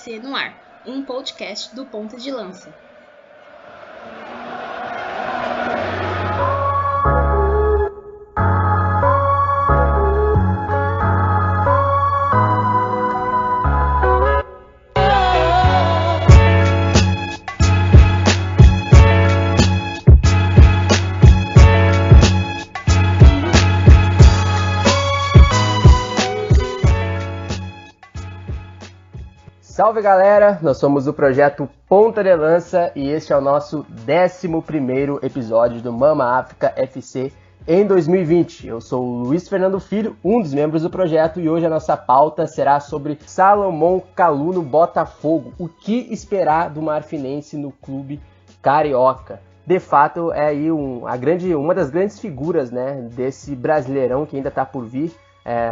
FC no ar, um podcast do Ponta de Lança. Salve galera, nós somos o projeto Ponta de Lança e este é o nosso 11º episódio do Mama África FC em 2020. Eu sou o Luiz Fernando Filho, um dos membros do projeto, e hoje a nossa pauta será sobre Salomão Kalou no Botafogo. O que esperar do marfinense no clube carioca? De fato, é aí uma das grandes figuras, né, desse brasileirão que ainda está por vir.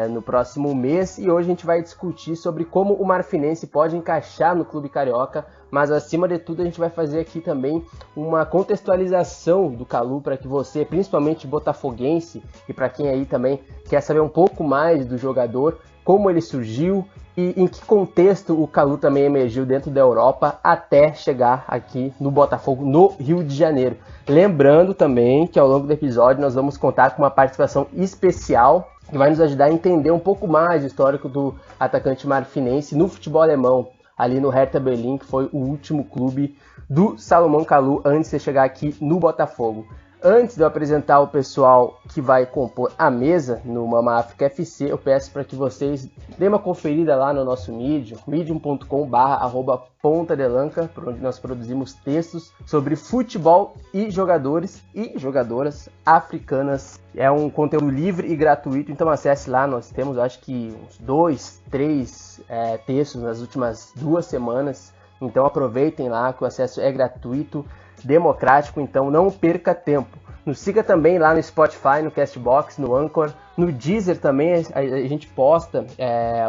No próximo mês, e hoje a gente vai discutir sobre como o marfinense pode encaixar no clube carioca, mas acima de tudo a gente vai fazer aqui também uma contextualização do Kalou para que você, principalmente botafoguense, e para quem aí também quer saber um pouco mais do jogador, como ele surgiu e em que contexto o Kalou também emergiu dentro da Europa até chegar aqui no Botafogo, no Rio de Janeiro. Lembrando também que ao longo do episódio nós vamos contar com uma participação especial que vai nos ajudar a entender um pouco mais o histórico do atacante marfinense no futebol alemão, ali no Hertha Berlim, que foi o último clube do Salomão Kalou antes de chegar aqui no Botafogo. Antes de eu apresentar o pessoal que vai compor a mesa no Mama África FC, eu peço para que vocês deem uma conferida lá no nosso Medium, medium.com/pontadelanca, por onde nós produzimos textos sobre futebol e jogadores e jogadoras africanas. É um conteúdo livre e gratuito, então acesse lá, nós temos acho que uns 2, 3 textos nas últimas 2 semanas, então aproveitem lá que o acesso é gratuito, democrático, então não perca tempo. Nos siga também lá no Spotify, no Castbox, no Anchor, no Deezer também, a gente posta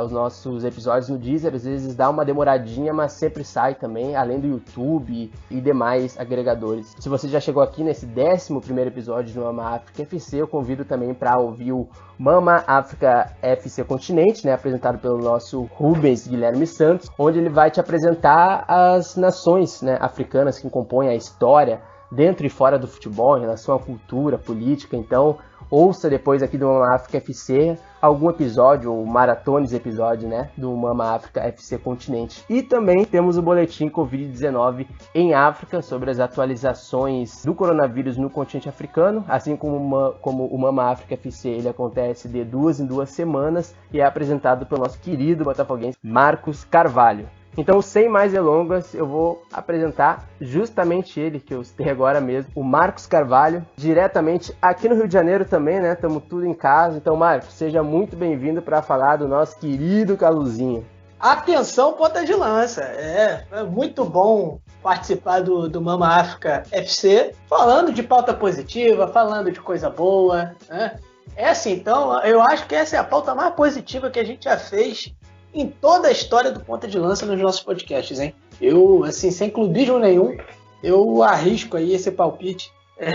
os nossos episódios no Deezer, às vezes dá uma demoradinha, mas sempre sai também, além do YouTube e demais agregadores. Se você já chegou aqui nesse 11º episódio do Mama África FC, eu convido também para ouvir o Mama África FC Continente, né, apresentado pelo nosso Rubens Guilherme Santos, onde ele vai te apresentar as nações, né, africanas que compõem a história dentro e fora do futebol, em relação à cultura, política. Então, ouça depois aqui do Mama África FC algum episódio, ou maratones episódio, né, do Mama África FC Continente. E também temos o boletim Covid-19 em África, sobre as atualizações do coronavírus no continente africano, assim como o Mama África FC, ele acontece de 2 em 2 semanas e é apresentado pelo nosso querido botafoguense Marcos Carvalho. Então, sem mais delongas, eu vou apresentar justamente ele, que eu citei agora mesmo, o Marcos Carvalho, diretamente aqui no Rio de Janeiro também, né? Estamos tudo em casa. Então, Marcos, seja muito bem-vindo para falar do nosso querido Kalouzinho. Atenção, ponta de lança. É muito bom participar do Mama África FC, falando de pauta positiva, falando de coisa boa, né? É assim, então, eu acho que essa é a pauta mais positiva que a gente já fez em toda a história do Ponta de Lança nos nossos podcasts, hein? Eu, assim, sem clubismo nenhum, eu arrisco aí esse palpite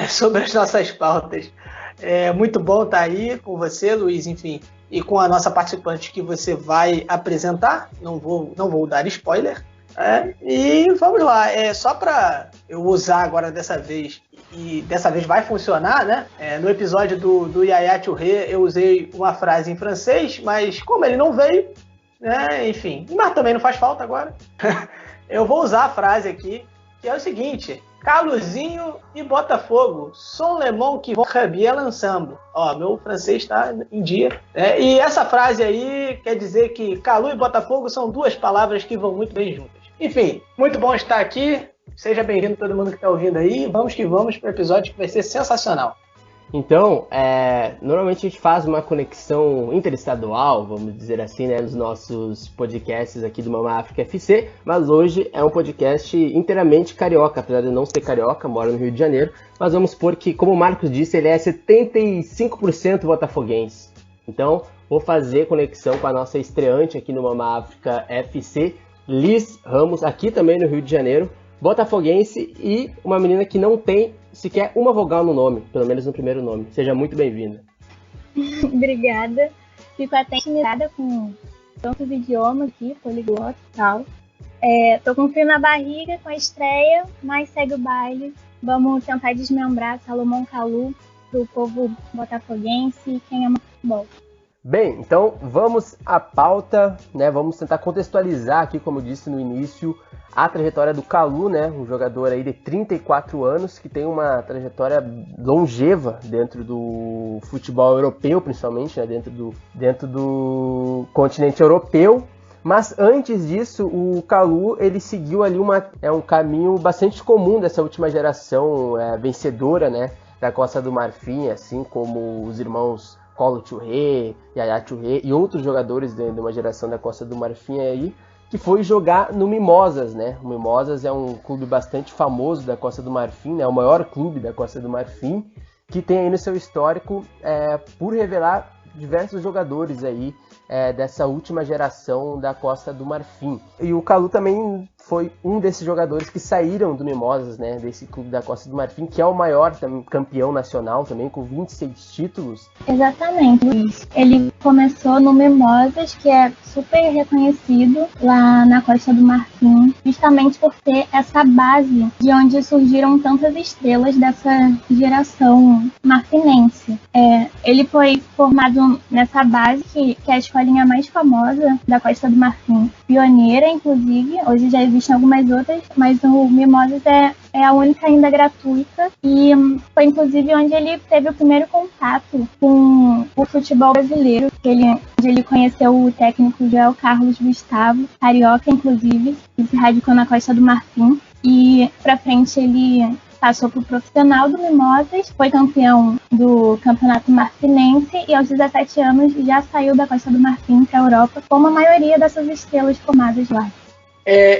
sobre as nossas pautas. É muito bom estar aí com você, Luiz, enfim, e com a nossa participante que você vai apresentar. Não vou dar spoiler. E vamos lá, só para eu usar agora dessa vez, e dessa vez vai funcionar, né? No episódio do Yaya Touré eu usei uma frase em francês, mas como ele não veio, enfim, mas também não faz falta agora. Eu vou usar a frase aqui, que é o seguinte: Kalouzinho e Botafogo, sont les mots qui vont très bien ensemble. Ó, meu francês está em dia. E essa frase aí quer dizer que Kalou e Botafogo são 2 palavras que vão muito bem juntas. Enfim, muito bom estar aqui. Seja bem-vindo todo mundo que está ouvindo aí. Vamos que vamos para o episódio que vai ser sensacional. Então, normalmente a gente faz uma conexão interestadual, vamos dizer assim, né, nos nossos podcasts aqui do Mama África FC, mas hoje é um podcast inteiramente carioca, apesar de eu não ser carioca, moro no Rio de Janeiro, mas vamos supor que, como o Marcos disse, ele é 75% botafoguense. Então, vou fazer conexão com a nossa estreante aqui no Mama África FC, Liz Ramos, aqui também no Rio de Janeiro, botafoguense e uma menina que não tem sequer uma vogal no nome, pelo menos no primeiro nome. Seja muito bem-vinda. Obrigada. Fico até intimidada com tantos idiomas aqui, poliglota e tal. Tô com frio na barriga com a estreia, mas segue o baile. Vamos tentar desmembrar Salomão Kalou pro povo botafoguense e quem ama futebol. Bem, então vamos à pauta, né? Vamos tentar contextualizar aqui, como eu disse no início, a trajetória do Kalou, né? Um jogador aí de 34 anos que tem uma trajetória longeva dentro do futebol europeu, principalmente, né? Dentro do continente europeu. Mas antes disso, o Kalou ele seguiu ali um caminho bastante comum dessa última geração vencedora, né? Da Costa do Marfim, assim como os irmãos Kolo Touré, Yaya Touré e outros jogadores de uma geração da Costa do Marfim aí, que foi jogar no Mimosas, né? O Mimosas é um clube bastante famoso da Costa do Marfim, né? O maior clube da Costa do Marfim, que tem aí no seu histórico por revelar diversos jogadores aí dessa última geração da Costa do Marfim. E o Kalou também foi um desses jogadores que saíram do Mimosas, né, desse clube da Costa do Marfim, que é o maior campeão nacional também, com 26 títulos. Exatamente, Luiz. Ele começou no Mimosas, que é super reconhecido lá na Costa do Marfim, justamente por ter essa base de onde surgiram tantas estrelas dessa geração marfinense. Ele foi formado nessa base, que é a escolinha mais famosa da Costa do Marfim, pioneira, inclusive. Hoje já existem algumas outras, mas o Mimosas é a única ainda gratuita, e foi inclusive onde ele teve o primeiro contato com o futebol brasileiro, onde ele conheceu o técnico Joel Carlos Gustavo, carioca inclusive, que se radicou na Costa do Marfim, e pra frente ele passou pro profissional do Mimosas, foi campeão do Campeonato Marfinense e aos 17 anos já saiu da Costa do Marfim para a Europa, como a maioria dessas estrelas formadas lá.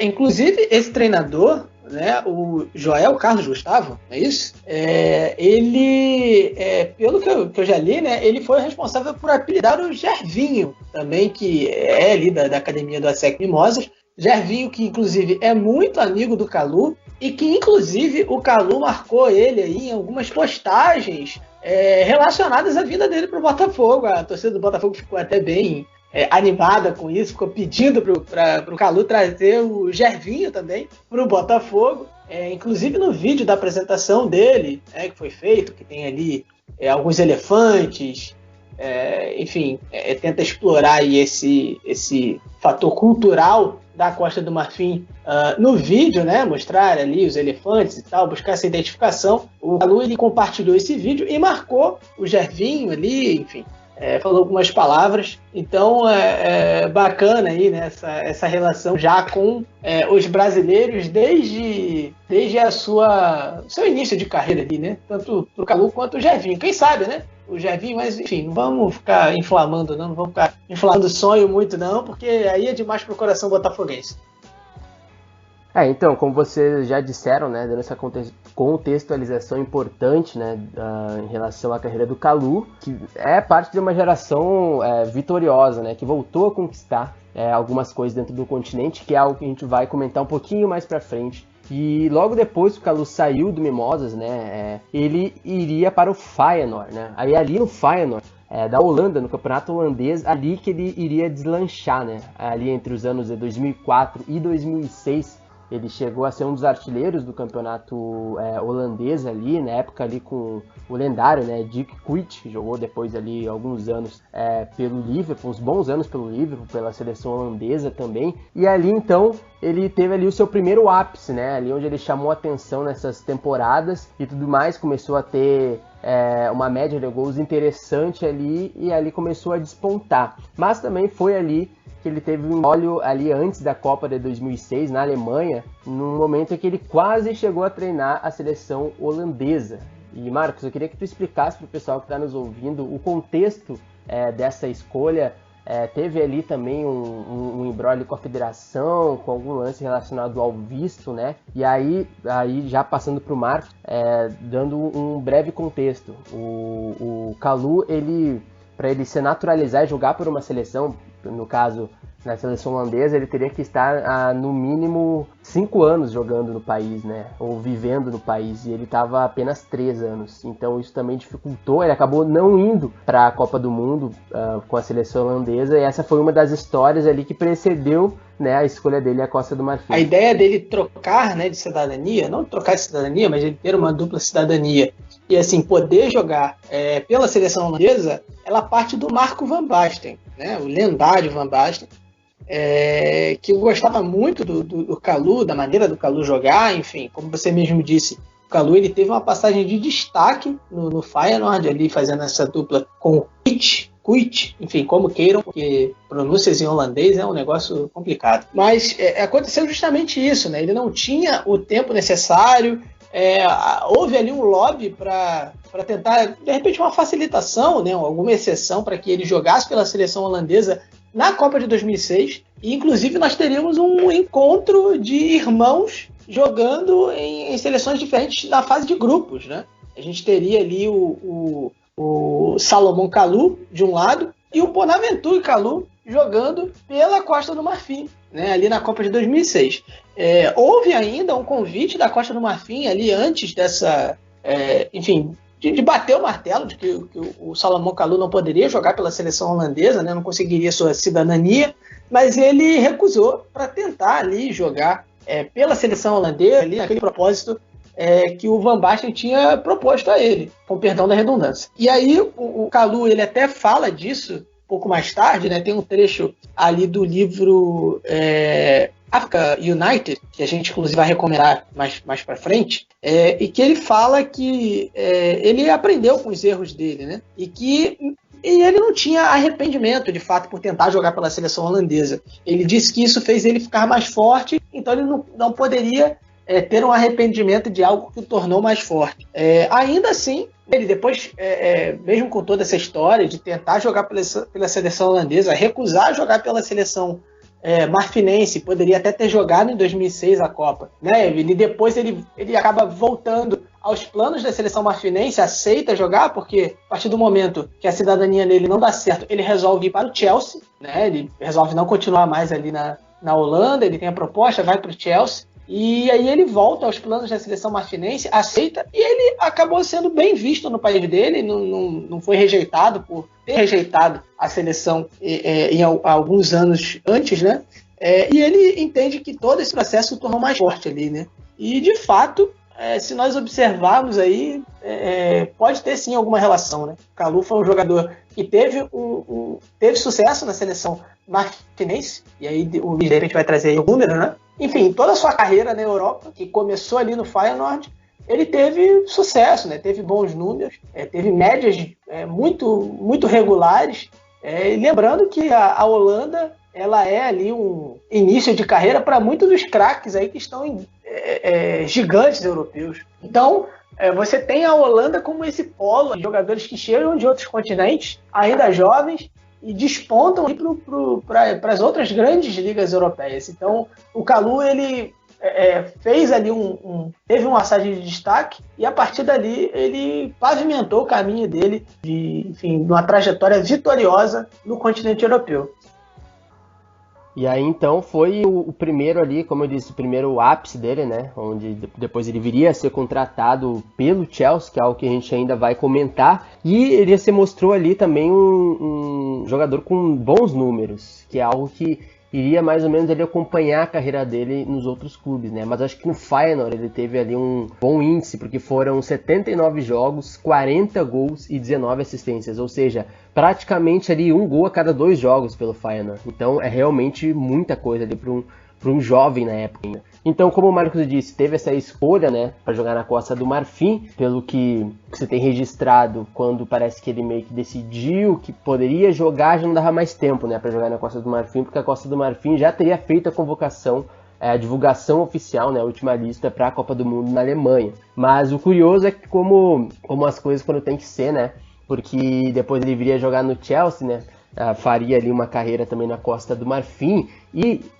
Inclusive, esse treinador, né, o Joel Carlos Gustavo, é isso? Ele, pelo que eu já li, né, ele foi responsável por apelidar o Gervinho, também, que é ali da academia do ASEC Mimosas. Gervinho, que inclusive é muito amigo do Kalou, e que inclusive o Kalou marcou ele aí em algumas postagens relacionadas à vinda dele para o Botafogo. A torcida do Botafogo ficou até bem animada com isso, ficou pedindo para o Kalou trazer o Gervinho também para o Botafogo. Inclusive no vídeo da apresentação dele, que foi feito, que tem ali alguns elefantes, enfim, tenta explorar aí esse fator cultural da Costa do Marfim no vídeo, né? Mostrar ali os elefantes e tal, buscar essa identificação. O Kalou, ele compartilhou esse vídeo e marcou o Gervinho ali, enfim, falou algumas palavras. Então é bacana aí, né, essa relação já com os brasileiros desde o seu início de carreira ali, né? Tanto o Kalou quanto o Gervinho. Quem sabe, né? O Gervinho, mas enfim, não vamos ficar inflamando, não vamos ficar inflamando o sonho muito, não, porque aí é demais pro coração botafoguense. Então, como vocês já disseram, né, dando essa contextualização importante, né, em relação à carreira do Kalou, que é parte de uma geração vitoriosa, né, que voltou a conquistar algumas coisas dentro do continente, que é algo que a gente vai comentar um pouquinho mais pra frente. E logo depois que o Kalou saiu do Mimosas, né, ele iria para o Feyenoord, né? Aí ali no Feyenoord, da Holanda, no campeonato holandês, ali que ele iria deslanchar, né? Ali entre os anos de 2004 e 2006, ele chegou a ser um dos artilheiros do campeonato holandês ali, na época ali com o lendário, né, Dick Kuyt, que jogou depois ali alguns anos pelo Liverpool, uns bons anos pelo Liverpool, pela seleção holandesa também. E ali então ele teve ali o seu primeiro ápice, né, ali onde ele chamou atenção nessas temporadas e tudo mais, começou a ter uma média de gols interessante ali e ali começou a despontar. Mas também foi ali que ele teve um óleo ali antes da Copa de 2006 na Alemanha, num momento em que ele quase chegou a treinar a seleção holandesa. E Marcos, eu queria que tu explicasse para o pessoal que está nos ouvindo o contexto dessa escolha. Teve ali também um imbróglio com a federação, com algum lance relacionado ao visto, né? E aí já passando para o Marcos, dando um breve contexto. O Kalou, para ele se naturalizar e jogar por uma seleção, no caso, na seleção holandesa, ele teria que estar no mínimo 5 anos jogando no país, né? Ou vivendo no país, e ele estava apenas 3 anos. Então isso também dificultou, ele acabou não indo para a Copa do Mundo com a seleção holandesa, e essa foi uma das histórias ali que precedeu né, a escolha dele é a Costa do Marfim. A ideia dele trocar, né, de cidadania, não trocar de cidadania, mas ele ter uma dupla cidadania e assim poder jogar pela seleção holandesa, ela parte do Marco van Basten, né, o lendário Van Basten, que eu gostava muito do Kalu, da maneira do Kalu jogar, enfim, como você mesmo disse, o Kalu ele teve uma passagem de destaque no Feyenoord, ali fazendo essa dupla com o Kuyt, enfim, como queiram, porque pronúncias em holandês é um negócio complicado. Mas aconteceu justamente isso, né? Ele não tinha o tempo necessário, houve ali um lobby para tentar, de repente, uma facilitação, né? Alguma exceção para que ele jogasse pela seleção holandesa na Copa de 2006, e inclusive nós teríamos um encontro de irmãos jogando em seleções diferentes na fase de grupos, né? A gente teria ali o Salomon Kalou de um lado e o Bonaventure Kalou jogando pela Costa do Marfim, né? Ali na Copa de 2006. Houve ainda um convite da Costa do Marfim ali antes dessa, enfim, de bater o martelo de que o Salomon Kalou não poderia jogar pela seleção holandesa, né? Não conseguiria sua cidadania, mas ele recusou para tentar ali jogar pela seleção holandesa, ali naquele propósito que o Van Basten tinha proposto a ele, com perdão da redundância. E aí o Kalou, ele até fala disso um pouco mais tarde, né? Tem um trecho ali do livro Africa United, que a gente inclusive vai recomendar mais para frente, e que ele fala que ele aprendeu com os erros dele, né? E ele não tinha arrependimento, de fato, por tentar jogar pela seleção holandesa. Ele disse que isso fez ele ficar mais forte, então ele não poderia ter um arrependimento de algo que o tornou mais forte. Ainda assim, ele depois, mesmo com toda essa história de tentar jogar pela seleção holandesa, recusar jogar pela seleção marfinense, poderia até ter jogado em 2006 a Copa, né? Depois ele acaba voltando aos planos da seleção marfinense, aceita jogar, porque a partir do momento que a cidadania dele não dá certo, ele resolve ir para o Chelsea, né? Ele resolve não continuar mais ali na Holanda, ele tem a proposta, vai para o Chelsea, e aí ele volta aos planos da seleção marfinense, aceita, e ele acabou sendo bem visto no país dele, não foi rejeitado por ter rejeitado a seleção em alguns anos antes, né? E ele entende que todo esse processo o tornou mais forte ali, né? E, de fato, se nós observarmos aí, pode ter sim alguma relação, né? O Kalou foi um jogador que teve sucesso na seleção marfinense, e aí o Luiz de repente vai trazer aí o número, né? Enfim, toda a sua carreira na Europa, que começou ali no Feyenoord, ele teve sucesso, né? Teve bons números, teve médias muito, muito regulares. E lembrando que a Holanda, ela é ali um início de carreira para muitos dos craques aí que estão gigantes europeus. Então, você tem a Holanda como esse polo de jogadores que chegam de outros continentes, ainda jovens, e despontam para as outras grandes ligas europeias. Então, o Kalou, ele fez ali teve uma passagem de destaque, e a partir dali ele pavimentou o caminho dele de uma trajetória vitoriosa no continente europeu. E aí então foi o primeiro ali, como eu disse, o primeiro ápice dele, né? Onde depois ele viria a ser contratado pelo Chelsea, que é algo que a gente ainda vai comentar. E ele se mostrou ali também um jogador com bons números, que é algo que iria mais ou menos ele acompanhar a carreira dele nos outros clubes, né? Mas acho que no Feyenoord ele teve ali um bom índice, porque foram 79 jogos, 40 gols e 19 assistências, ou seja, praticamente ali um gol a cada 2 jogos pelo Feyenoord. Então é realmente muita coisa ali para um jovem na época ainda. Então, como o Marcos disse, teve essa escolha, né, para jogar na Costa do Marfim, pelo que você tem registrado, quando parece que ele meio que decidiu que poderia jogar, já não dava mais tempo, né, para jogar na Costa do Marfim, porque a Costa do Marfim já teria feito a convocação, a divulgação oficial, né, a última lista para a Copa do Mundo na Alemanha. Mas o curioso é que como as coisas quando tem que ser, né, porque depois ele viria jogar no Chelsea, né, faria ali uma carreira também na Costa do Marfim,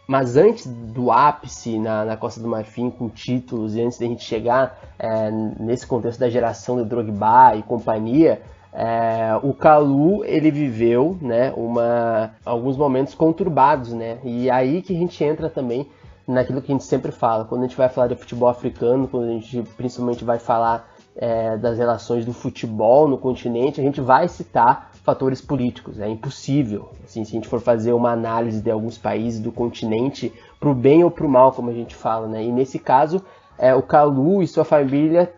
mas antes do ápice na Costa do Marfim, com títulos, e antes da gente chegar nesse contexto da geração do Drogba e companhia, o Kalou, ele viveu, né, alguns momentos conturbados, né, e aí que a gente entra também naquilo que a gente sempre fala, quando a gente vai falar de futebol africano, quando a gente principalmente vai falar das relações do futebol no continente, a gente vai citar fatores políticos. É impossível. Assim, se a gente for fazer uma análise de alguns países do continente, para o bem ou para o mal, como a gente fala, né? E nesse caso, o Kalu e sua família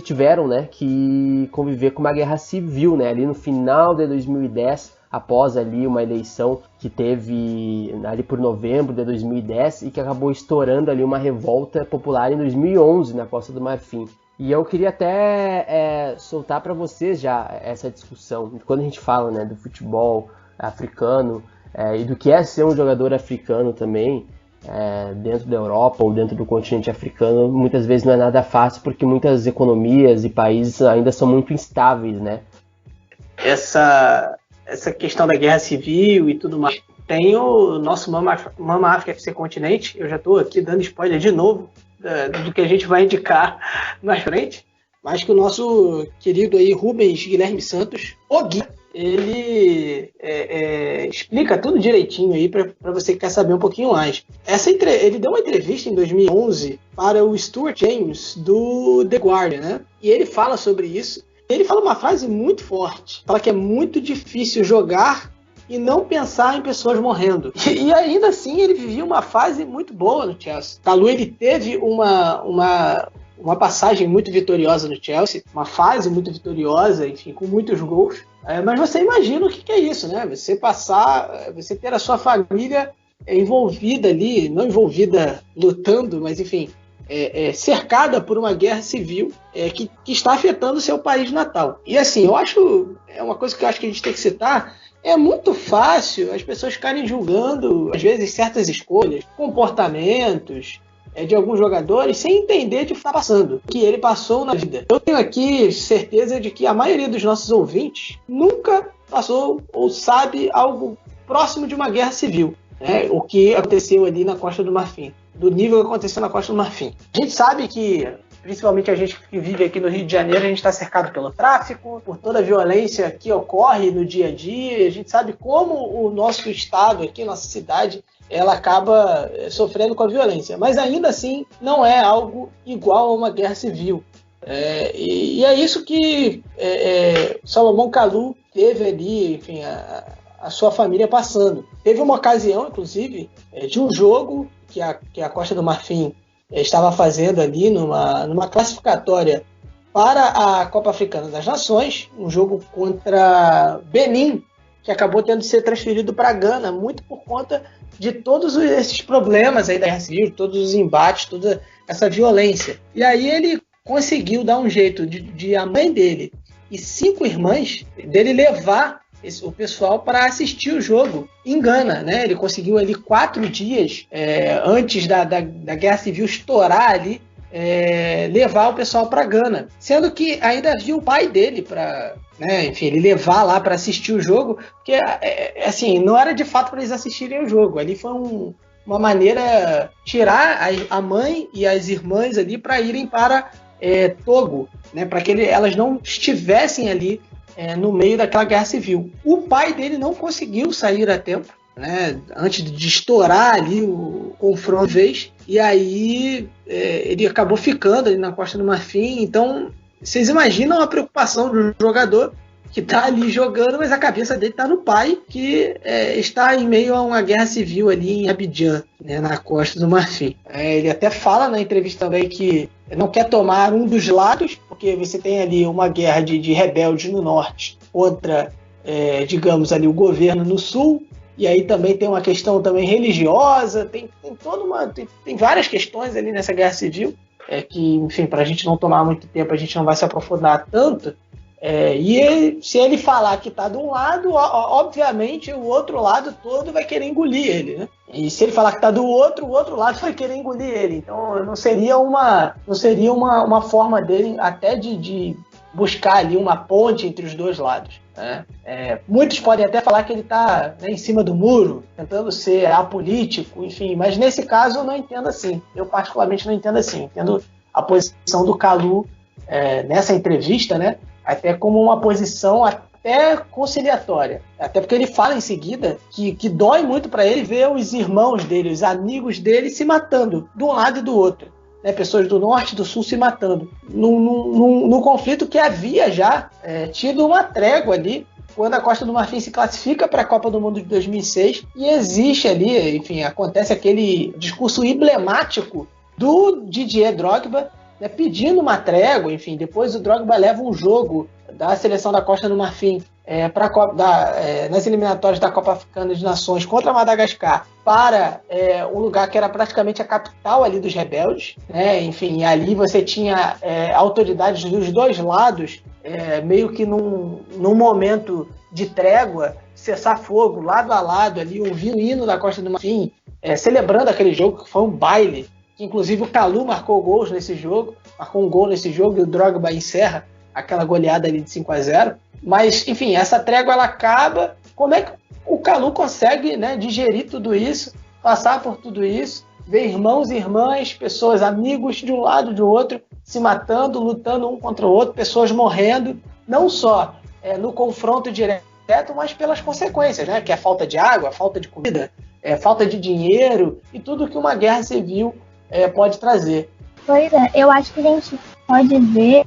tiveram, né, que conviver com uma guerra civil, né? Ali no final de 2010, após ali uma eleição que teve ali por novembro de 2010 e que acabou estourando ali uma revolta popular em 2011 na Costa do Marfim. E eu queria até soltar para vocês já essa discussão. Quando a gente fala, né, do futebol africano e do que é ser um jogador africano também, dentro da Europa ou dentro do continente africano, muitas vezes não é nada fácil porque muitas economias e países ainda são muito instáveis, né? Essa questão da guerra civil e tudo mais. Tem o nosso Mama África FC Continente, eu já estou aqui dando spoiler de novo do que a gente vai indicar mais frente, mas que o nosso querido aí Rubens Guilherme Santos, o Gui, ele explica tudo direitinho aí para você que quer saber um pouquinho mais. Ele deu uma entrevista em 2011 para o Stuart James do The Guardian, né? E ele fala sobre isso. Ele fala uma frase muito forte. Fala que é muito difícil jogar e não pensar em pessoas morrendo. E ainda assim ele vivia uma fase muito boa no Chelsea. Kalu, ele teve uma passagem muito vitoriosa no Chelsea, uma fase muito vitoriosa, enfim, com muitos gols. Mas você imagina o que é isso, né? Você ter a sua família envolvida ali, não envolvida lutando, mas enfim, cercada por uma guerra civil que está afetando o seu país natal. E assim, eu acho, uma coisa que eu acho que a gente tem que citar, é muito fácil as pessoas ficarem julgando, às vezes, certas escolhas, comportamentos de alguns jogadores, sem entender de o que está passando, o que ele passou na vida. Eu tenho aqui certeza de que a maioria dos nossos ouvintes nunca passou ou sabe algo próximo de uma guerra civil, né? O que aconteceu ali na Costa do Marfim, do nível que aconteceu na Costa do Marfim. A gente sabe que, principalmente a gente que vive aqui no Rio de Janeiro, a gente está cercado pelo tráfico, por toda a violência que ocorre no dia a dia. A gente sabe como o nosso estado aqui, nossa cidade, ela acaba sofrendo com a violência. Mas ainda assim, não é algo igual a uma guerra civil. E é isso que Salomão Kalu teve ali, enfim, a sua família passando. Teve uma ocasião, inclusive, de um jogo que a Costa do Marfim estava fazendo ali numa classificatória para a Copa Africana das Nações, um jogo contra Benin, que acabou tendo de ser transferido para Gana, muito por conta de todos esses problemas aí da guerra civil, todos os embates, toda essa violência. E aí ele conseguiu dar um jeito de a mãe dele e 5 irmãs dele levar o pessoal para assistir o jogo em Gana, né? Ele conseguiu ali 4 dias antes da Guerra Civil estourar ali, levar o pessoal para Gana, sendo que ainda havia o pai dele para, né, enfim, ele levar lá para assistir o jogo, porque assim, não era de fato para eles assistirem o jogo, ali foi uma maneira tirar a mãe e as irmãs ali para irem para Togo, né, para que elas não estivessem ali no meio daquela guerra civil. O pai dele não conseguiu sair a tempo, né, antes de estourar ali o confronto de vez, e aí ele acabou ficando ali na Costa do Marfim. Então vocês imaginam a preocupação do jogador que está ali jogando, mas a cabeça dele está no pai, que está em meio a uma guerra civil ali em Abidjan, né, na Costa do Marfim. Ele até fala na entrevista também que não quer tomar um dos lados, porque você tem ali uma guerra de rebeldes no norte contra, digamos, ali o governo no sul, e aí também tem uma questão também religiosa, tem várias questões ali nessa guerra civil, que, enfim, para a gente não tomar muito tempo, a gente não vai se aprofundar tanto. Se ele falar que está de um lado, obviamente o outro lado todo vai querer engolir ele, né? E se ele falar que está do outro, o outro lado vai querer engolir ele. Então não seria uma forma dele até de buscar ali uma ponte entre os dois lados, né? Muitos podem até falar que ele está, né, em cima do muro, tentando ser apolítico, enfim, mas nesse caso eu não entendo assim. Eu particularmente não entendo assim. Entendo a posição do Kalu nessa entrevista, né, até como uma posição até conciliatória. Até porque ele fala em seguida que dói muito para ele ver os irmãos dele, os amigos dele se matando de um lado e do outro. né, pessoas do norte e do sul se matando, num conflito que havia já tido uma trégua ali, quando a Costa do Marfim se classifica para a Copa do Mundo de 2006, e existe ali, enfim, acontece aquele discurso emblemático do Didier Drogba, né, pedindo uma trégua. Enfim, depois o Drogba leva um jogo da seleção da Costa do Marfim nas eliminatórias da Copa Africana de Nações contra Madagascar para um lugar que era praticamente a capital ali dos rebeldes, né? Enfim, ali você tinha autoridades dos dois lados, meio que num momento de trégua, cessar fogo, lado a lado ali, ouvindo o hino da Costa do Marfim, celebrando aquele jogo, que foi um baile, que inclusive o Kalou marcou um gol nesse jogo e o Drogba encerra aquela goleada ali de 5-0. Mas, enfim, essa trégua ela acaba. Como é que o Kalou consegue, né, digerir tudo isso, passar por tudo isso, ver irmãos e irmãs, pessoas, amigos de um lado e do outro, se matando, lutando um contra o outro, pessoas morrendo, não só no confronto direto, mas pelas consequências, né, que é a falta de água, a falta de comida, falta de dinheiro e tudo que uma guerra civil pode trazer. Pois é, eu acho que a gente pode ver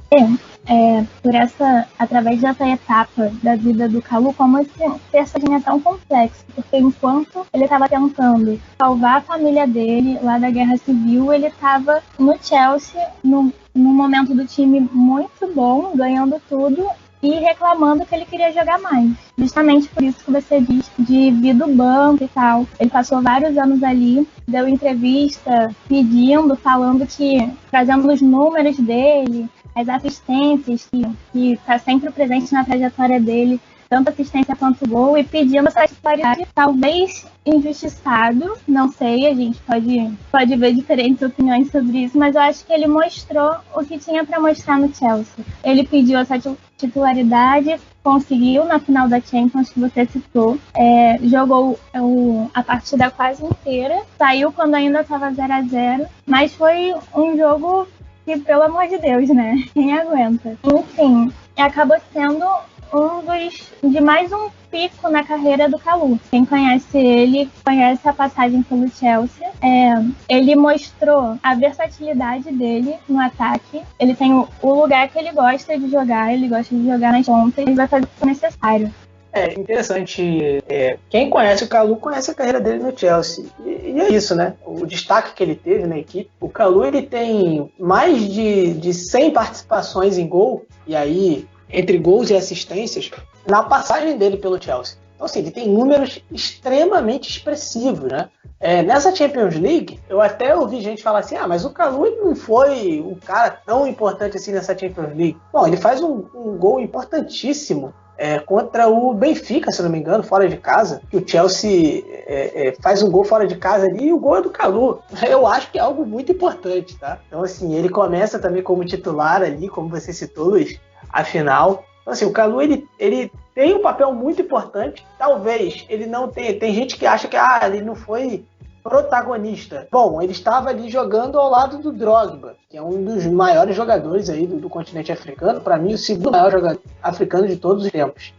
através dessa etapa da vida do Kalou, como esse personagem é tão complexo, porque enquanto ele estava tentando salvar a família dele lá da Guerra Civil, ele estava no Chelsea, num momento do time muito bom, ganhando tudo, e reclamando que ele queria jogar mais. Justamente por isso que você diz de vir do banco e tal. Ele passou vários anos ali, deu entrevista falando trazendo os números dele, as assistências, que tá sempre presente na trajetória dele, tanto assistência quanto gol, e pedindo essa titularidade, talvez injustiçado, não sei, a gente pode ver diferentes opiniões sobre isso, mas eu acho que ele mostrou o que tinha para mostrar no Chelsea. Ele pediu essa titularidade, conseguiu na final da Champions, que você citou, jogou a partida quase inteira, saiu quando ainda estava 0-0, mas foi um jogo que, pelo amor de Deus, né? Quem aguenta? Enfim, acabou sendo de mais um pico na carreira do Kalou. Quem conhece ele, conhece a passagem pelo Chelsea. Ele mostrou a versatilidade dele no ataque. Ele tem o lugar que ele gosta de jogar nas pontas, ele vai fazer o necessário. É interessante. Quem conhece o Kalou conhece a carreira dele no Chelsea. E é isso, né? O destaque que ele teve na equipe. O Kalou, ele tem mais de 100 participações em gol, e aí, entre gols e assistências, na passagem dele pelo Chelsea. Então, assim, ele tem números extremamente expressivos, né? Nessa Champions League, eu até ouvi gente falar assim, mas o Kalou não foi um cara tão importante assim nessa Champions League. Bom, ele faz um gol importantíssimo contra o Benfica, se não me engano, fora de casa, que o Chelsea faz um gol fora de casa ali, e o gol é do Kalou. Eu acho que é algo muito importante, tá? Então, assim, ele começa também como titular ali, como você citou, Luiz, a final. Então, assim, o Kalou, ele tem um papel muito importante. Talvez ele não tenha... Tem gente que acha que ele não foi protagonista. Bom, ele estava ali jogando ao lado do Drogba, que é um dos maiores jogadores aí do continente africano. Para mim, o segundo maior jogador africano de todos os tempos.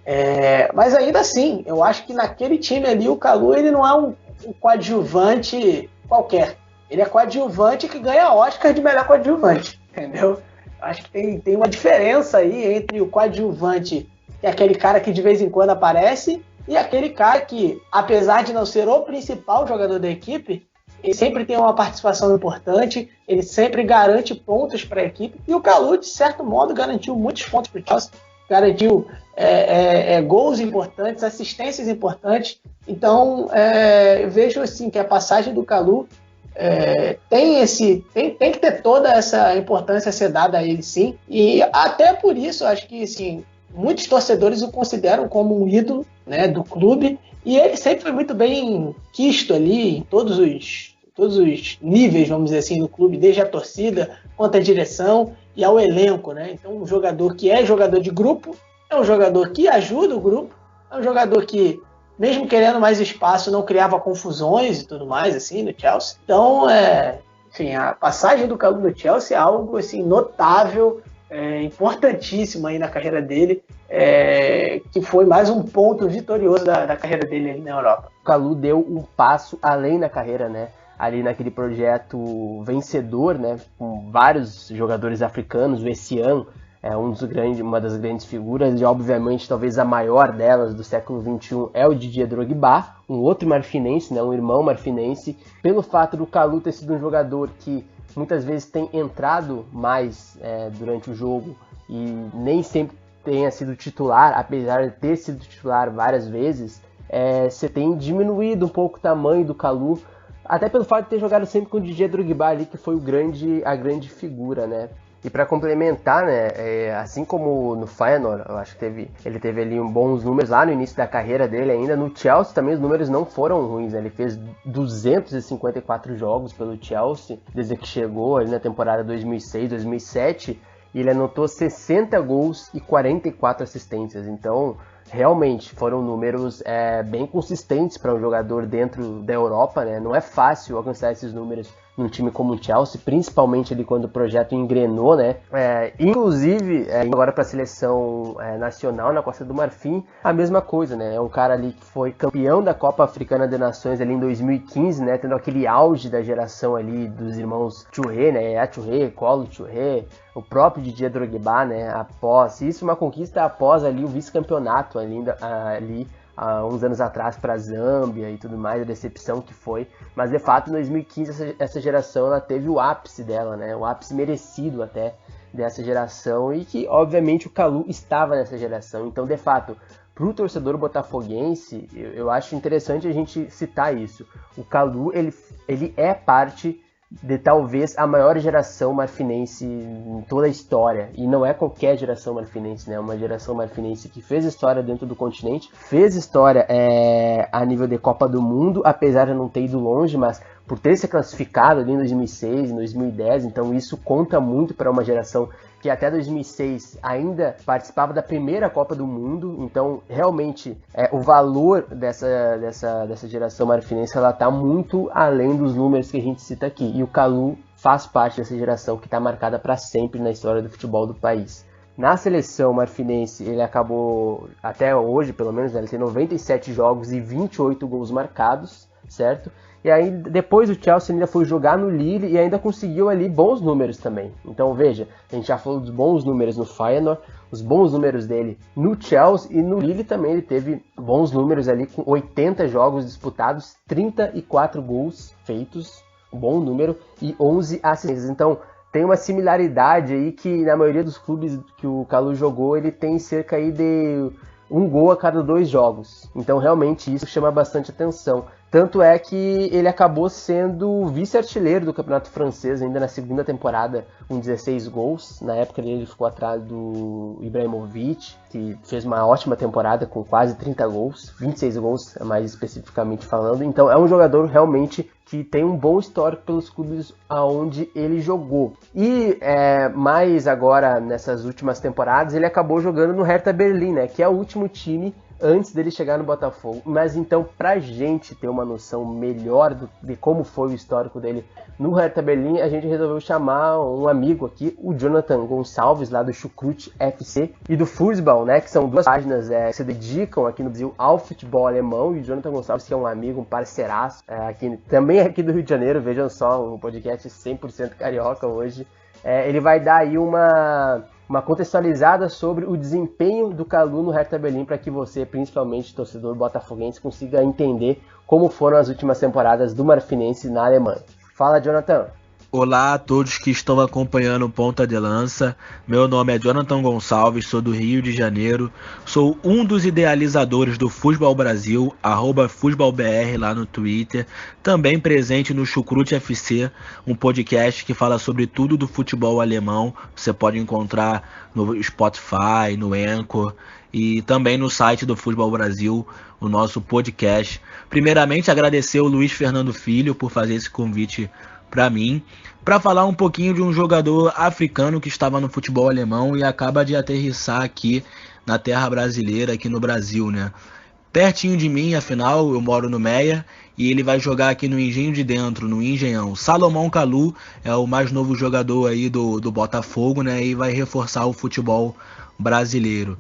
Mas ainda assim, eu acho que naquele time ali, o Kalou, ele não é um coadjuvante qualquer. Ele é coadjuvante que ganha Oscar de melhor coadjuvante, entendeu? Acho que tem uma diferença aí entre o coadjuvante, que é aquele cara que de vez em quando aparece, e aquele cara que, apesar de não ser o principal jogador da equipe, ele sempre tem uma participação importante, ele sempre garante pontos para a equipe. E o Kalou, de certo modo, garantiu muitos pontos para o Chelsea, garantiu gols importantes, assistências importantes. Então, eu vejo assim, que a passagem do Kalou tem que ter toda essa importância a ser dada a ele, sim. E até por isso, acho que assim, muitos torcedores o consideram como um ídolo, né, do clube, e ele sempre foi muito bem quisto ali em todos os níveis, vamos dizer assim, do clube, desde a torcida, quanto a direção e ao elenco, né? Então, um jogador que é jogador de grupo, é um jogador que ajuda o grupo, é um jogador que, mesmo querendo mais espaço, não criava confusões e tudo mais, assim, no Chelsea. Então, enfim, a passagem do Kalou no Chelsea é algo, assim, notável, importantíssimo aí na carreira dele, que foi mais um ponto vitorioso da carreira dele ali na Europa. O Kalou deu um passo além na carreira, né? ali naquele projeto vencedor, né, com vários jogadores africanos. O Essian é uma das grandes figuras, e obviamente talvez a maior delas do século XXI é o Didier Drogba, um outro marfinense, né, um irmão marfinense. Pelo fato do Kalou ter sido um jogador que muitas vezes tem entrado mais durante o jogo e nem sempre tenha sido titular, apesar de ter sido titular várias vezes, você tem diminuído um pouco o tamanho do Kalou, até pelo fato de ter jogado sempre com o Didier Drogba ali, que foi a grande figura, né? E para complementar, né, assim como no Feyenoord, eu acho que ele teve ali bons números lá no início da carreira dele ainda. No Chelsea também os números não foram ruins, né? Ele fez 254 jogos pelo Chelsea desde que chegou ali na temporada 2006-2007, e ele anotou 60 gols e 44 assistências. Então, realmente foram números bem consistentes para um jogador dentro da Europa, né? Não é fácil alcançar esses números num time como o Chelsea, principalmente ali quando o projeto engrenou, né? Inclusive, agora para a seleção nacional na Costa do Marfim, a mesma coisa, né? É um cara ali que foi campeão da Copa Africana de Nações ali em 2015, né? Tendo aquele auge da geração ali dos irmãos Touré, né? Touré, Kolo Touré, o próprio Didier Drogba, né? Isso é uma conquista após ali o vice-campeonato ali há uns anos atrás para a Zâmbia e tudo mais, a decepção que foi. Mas de fato em 2015 essa geração ela teve o ápice dela, né? O ápice merecido até dessa geração, e que obviamente o Kalou estava nessa geração. Então de fato, para o torcedor botafoguense, eu acho interessante a gente citar isso. O Kalou ele é parte de talvez a maior geração marfinense em toda a história, e não é qualquer geração marfinense, né? Uma geração marfinense que fez história dentro do continente, fez história a nível de Copa do Mundo, apesar de não ter ido longe, mas por ter se classificado ali em 2006, em 2010, então isso conta muito para uma geração que até 2006 ainda participava da primeira Copa do Mundo. Então realmente o valor dessa geração marfinense ela está muito além dos números que a gente cita aqui, e o Kalou faz parte dessa geração que está marcada para sempre na história do futebol do país. Na seleção marfinense ele acabou, até hoje pelo menos, ele tem 97 jogos e 28 gols marcados, certo? E aí depois o Chelsea ainda foi jogar no Lille e ainda conseguiu ali bons números também. Então veja, a gente já falou dos bons números no Feyenoord, os bons números dele no Chelsea, e no Lille também ele teve bons números ali com 80 jogos disputados, 34 gols feitos, bom número, e 11 assistências. Então tem uma similaridade aí que na maioria dos clubes que o Kalou jogou ele tem cerca aí de um gol a cada 2 jogos. Então realmente isso chama bastante atenção. Tanto é que ele acabou sendo vice-artilheiro do campeonato francês ainda na segunda temporada, com 16 gols. Na época ele ficou atrás do Ibrahimovic, que fez uma ótima temporada com quase 30 gols, 26 gols mais especificamente falando. Então é um jogador realmente que tem um bom histórico pelos clubes aonde ele jogou. E mais agora, nessas últimas temporadas, ele acabou jogando no Hertha Berlim, né, que é o último time antes dele chegar no Botafogo. Mas então, pra gente ter uma noção melhor de como foi o histórico dele no Hertha Berlim, a gente resolveu chamar um amigo aqui, o Jonathan Gonçalves, lá do Chucrute FC e do Fußball, né, que são duas páginas que se dedicam aqui no Brasil ao futebol alemão. E o Jonathan Gonçalves, que é um amigo, um parceiraço, também aqui do Rio de Janeiro, vejam só, um podcast 100% carioca hoje. Ele vai dar aí uma contextualizada sobre o desempenho do Kalou no Hertha Berlim, para que você, principalmente torcedor botafoguense, consiga entender como foram as últimas temporadas do Marfinense na Alemanha. Fala, Jonathan! Olá a todos que estão acompanhando o Ponta de Lança. Meu nome é Jonathan Gonçalves, sou do Rio de Janeiro. Sou um dos idealizadores do Fußball Brasil, @FußballBR lá no Twitter. Também presente no Chucrute FC, um podcast que fala sobre tudo do futebol alemão. Você pode encontrar no Spotify, no Anchor e também no site do Fußball Brasil, o nosso podcast. Primeiramente, agradecer ao Luiz Fernando Filho por fazer esse convite para mim, para falar um pouquinho de um jogador africano que estava no futebol alemão e acaba de aterrissar aqui na terra brasileira, aqui no Brasil, né? Pertinho de mim, afinal, eu moro no Meia, e ele vai jogar aqui no Engenho de Dentro, no Engenhão. Salomão Kalou é o mais novo jogador aí do Botafogo, né? E vai reforçar o futebol brasileiro.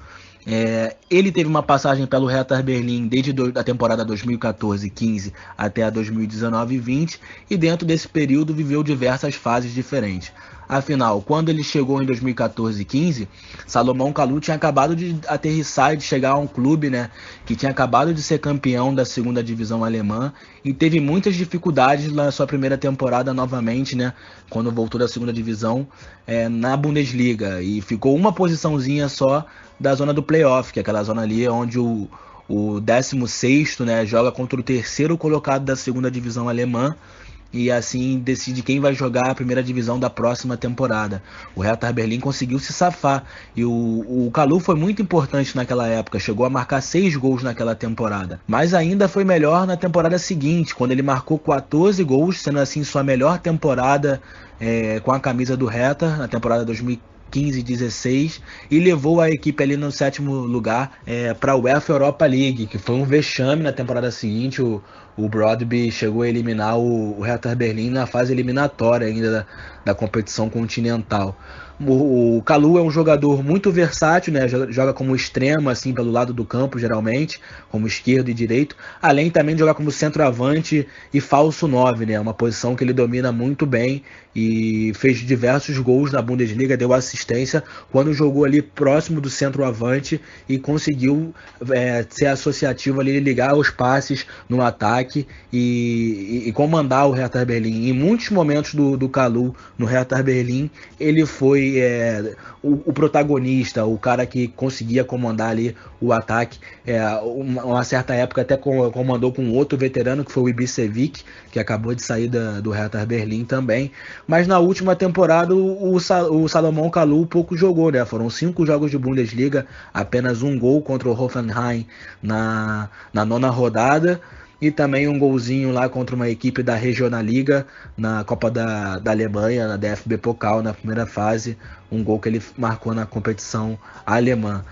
Ele teve uma passagem pelo Hertha Berlim desde a temporada 2014-15 até a 2019-20 e dentro desse período viveu diversas fases diferentes. Afinal, quando ele chegou em 2014-15, Salomão Kalou tinha acabado de aterrissar e de chegar a um clube, né, que tinha acabado de ser campeão da segunda divisão alemã e teve muitas dificuldades na sua primeira temporada novamente, né, quando voltou da segunda divisão na Bundesliga e ficou uma posiçãozinha só da zona do playoff, que é aquela zona ali onde o 16º, né, joga contra o terceiro colocado da segunda divisão alemã e assim decide quem vai jogar a primeira divisão da próxima temporada. O Hertha Berlim conseguiu se safar e o Kalou foi muito importante naquela época, chegou a marcar 6 gols naquela temporada, mas ainda foi melhor na temporada seguinte, quando ele marcou 14 gols, sendo assim sua melhor temporada com a camisa do Hertha, na temporada 2015-16, e levou a equipe ali no 7º lugar para a UEFA Europa League, que foi um vexame na temporada seguinte. O Broadby chegou a eliminar o Hertha Berlim na fase eliminatória ainda da competição continental. O Kalou é um jogador muito versátil, né? Joga como extremo, assim, pelo lado do campo, geralmente, como esquerdo e direito, além também de jogar como centroavante e falso 9, né? Uma posição que ele domina muito bem e fez diversos gols na Bundesliga, deu assistência quando jogou ali próximo do centroavante e conseguiu ser associativo ali, ligar os passes no ataque e comandar o Hertha Berlim. Em muitos momentos do Kalou no Hertha Berlim, ele foi o protagonista, o cara que conseguia comandar ali o ataque. Uma certa época até comandou com outro veterano, que foi o Ibisevic, que acabou de sair do Hertha Berlim também. Mas na última temporada o Salomão Kalou pouco jogou, né? Foram 5 jogos de Bundesliga, apenas 1 gol contra o Hoffenheim na 9ª rodada. E também um golzinho lá contra uma equipe da Regionalliga na Copa da Alemanha, na DFB Pokal, na primeira fase. Um gol que ele marcou na competição alemã.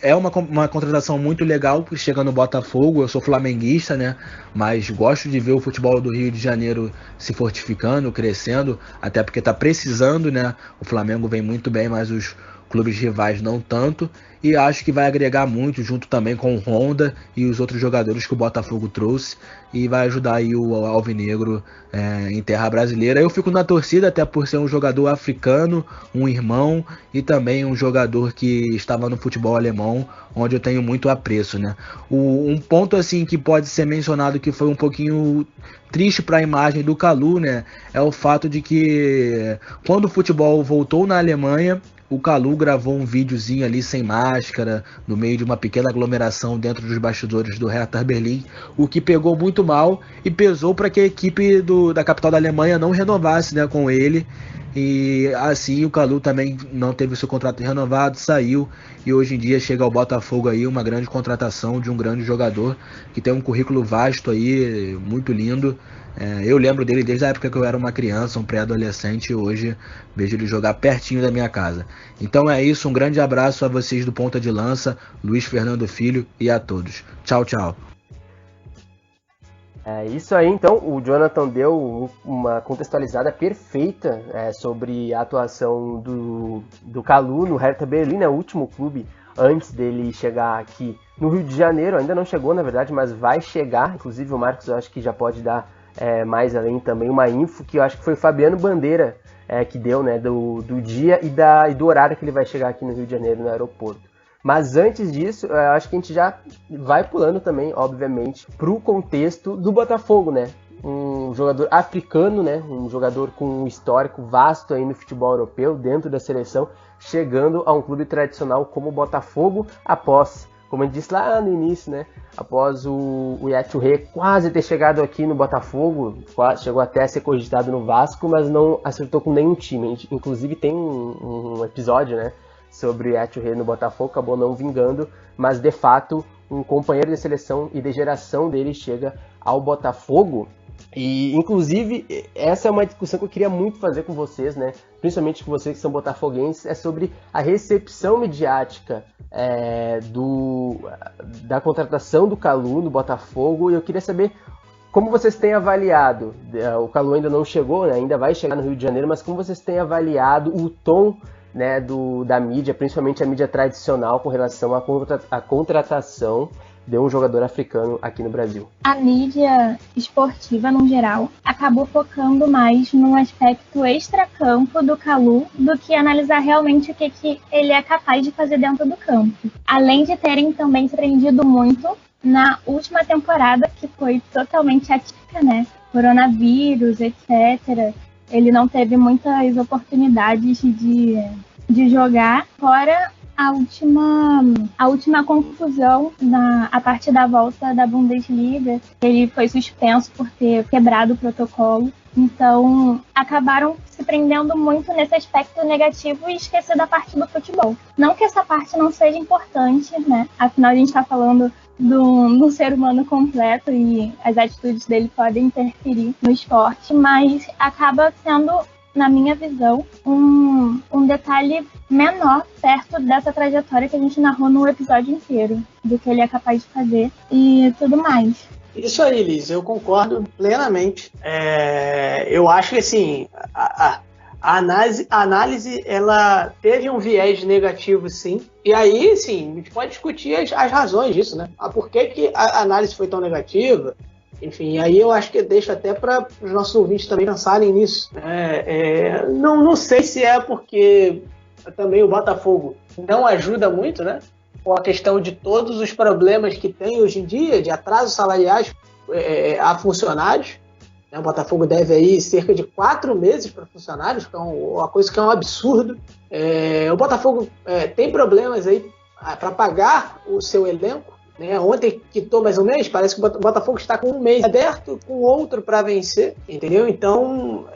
É uma contratação muito legal que chega no Botafogo. Eu sou flamenguista, né? Mas gosto de ver o futebol do Rio de Janeiro se fortificando, crescendo, até porque está precisando, né? O Flamengo vem muito bem, mas os clubes rivais não tanto, e acho que vai agregar muito junto também com o Honda e os outros jogadores que o Botafogo trouxe, e vai ajudar aí o Alvinegro em terra brasileira. Eu fico na torcida até por ser um jogador africano, um irmão e também um jogador que estava no futebol alemão, onde eu tenho muito apreço, né? Um ponto assim que pode ser mencionado que foi um pouquinho triste para a imagem do Kalou, né, é o fato de que quando o futebol voltou na Alemanha, o Kalou gravou um videozinho ali sem máscara, no meio de uma pequena aglomeração dentro dos bastidores do Hertha Berlim, o que pegou muito mal e pesou para que a equipe da capital da Alemanha não renovasse, né, com ele. E assim o Kalou também não teve seu contrato renovado, saiu, e hoje em dia chega ao Botafogo aí uma grande contratação de um grande jogador que tem um currículo vasto aí, muito lindo. Eu lembro dele desde a época que eu era uma criança, um pré-adolescente, e hoje vejo ele jogar pertinho da minha casa. Então é isso, um grande abraço a vocês do Ponta de Lança, Luiz Fernando Filho, e a todos. Tchau, tchau. É isso aí, então, o Jonathan deu uma contextualizada perfeita sobre a atuação do Kalou no Hertha Berlim, né, o último clube antes dele chegar aqui no Rio de Janeiro. Ainda não chegou, na verdade, mas vai chegar. Inclusive o Marcos, eu acho que já pode dar mais além também uma info, que eu acho que foi o Fabiano Bandeira que deu, né, do dia e do horário que ele vai chegar aqui no Rio de Janeiro, no aeroporto. Mas antes disso, eu acho que a gente já vai pulando também, obviamente, para o contexto do Botafogo, né? Um jogador africano, né? Um jogador com um histórico vasto aí no futebol europeu, dentro da seleção, chegando a um clube tradicional como o Botafogo, após, como eu disse lá no início, né? Após o Yachuré quase ter chegado aqui no Botafogo, chegou até a ser cogitado no Vasco, mas não acertou com nenhum time. A gente, inclusive tem um episódio, né, sobre o Yachuré no Botafogo, acabou não vingando, mas de fato um companheiro de seleção e de geração dele chega ao Botafogo. E inclusive essa é uma discussão que eu queria muito fazer com vocês, né, principalmente com vocês que são botafoguenses, é sobre a recepção midiática da contratação do Kalou no Botafogo. E eu queria saber como vocês têm avaliado. O Kalou ainda não chegou, né, ainda vai chegar no Rio de Janeiro, mas como vocês têm avaliado o tom né, da mídia, principalmente a mídia tradicional, com relação à contratação de um jogador africano aqui no Brasil. A mídia esportiva, no geral, acabou focando mais no aspecto extracampo do Kalu do que analisar realmente o que ele é capaz de fazer dentro do campo. Além de terem também se prendido muito na última temporada, que foi totalmente atípica, né? Coronavírus, etc. Ele não teve muitas oportunidades de jogar, fora a última confusão a partir da volta da Bundesliga. Ele foi suspenso por ter quebrado o protocolo. Então, acabaram se prendendo muito nesse aspecto negativo e esquecer da parte do futebol. Não que essa parte não seja importante, né? Afinal, a gente está falando do ser humano completo e as atitudes dele podem interferir no esporte, mas acaba sendo, na minha visão, um detalhe menor perto dessa trajetória que a gente narrou no episódio inteiro, do que ele é capaz de fazer e tudo mais. Isso aí, Liz, eu concordo plenamente. Eu acho que assim, a análise ela teve um viés negativo, sim. E aí, sim, a gente pode discutir as razões disso, né? Por que a análise foi tão negativa? Enfim, aí eu acho que deixa até para os nossos ouvintes também pensarem nisso. Não sei se é porque também o Botafogo não ajuda muito, né? Com a questão de todos os problemas que tem hoje em dia, de atrasos salariais a funcionários. O Botafogo deve aí cerca de 4 meses para funcionários, que é uma coisa que é um absurdo. O Botafogo tem problemas aí para pagar o seu elenco. Né? Ontem quitou mais um mês, parece que o Botafogo está com um mês aberto, com outro para vencer, entendeu? Então,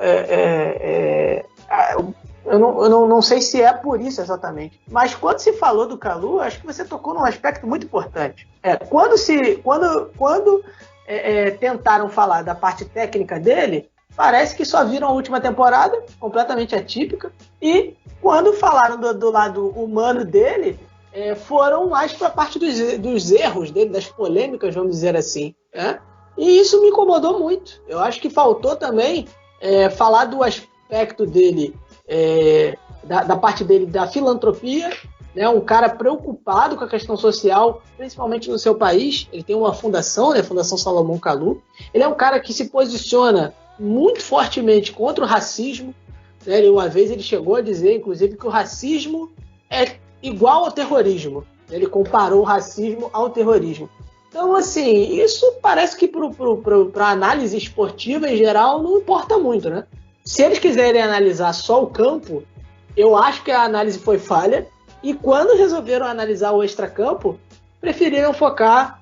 eu não sei se é por isso exatamente. Mas quando se falou do Kalu, acho que você tocou num aspecto muito importante. Quando tentaram falar da parte técnica dele, parece que só viram a última temporada, completamente atípica, e quando falaram do lado humano dele, foram mais para a parte dos erros dele, das polêmicas, vamos dizer assim. Né? E isso me incomodou muito. Eu acho que faltou também falar do aspecto dele, da parte dele da filantropia, né? Um cara preocupado com a questão social, principalmente no seu país. Ele tem uma fundação, né? A Fundação Salomão Kalu. Ele é um cara que se posiciona muito fortemente contra o racismo. Né? Uma vez ele chegou a dizer, inclusive, que o racismo é igual ao terrorismo. Ele comparou o racismo ao terrorismo. Então, assim, isso parece que para a análise esportiva em geral não importa muito, né? Se eles quiserem analisar só o campo, eu acho que a análise foi falha. E quando resolveram analisar o extracampo, preferiram focar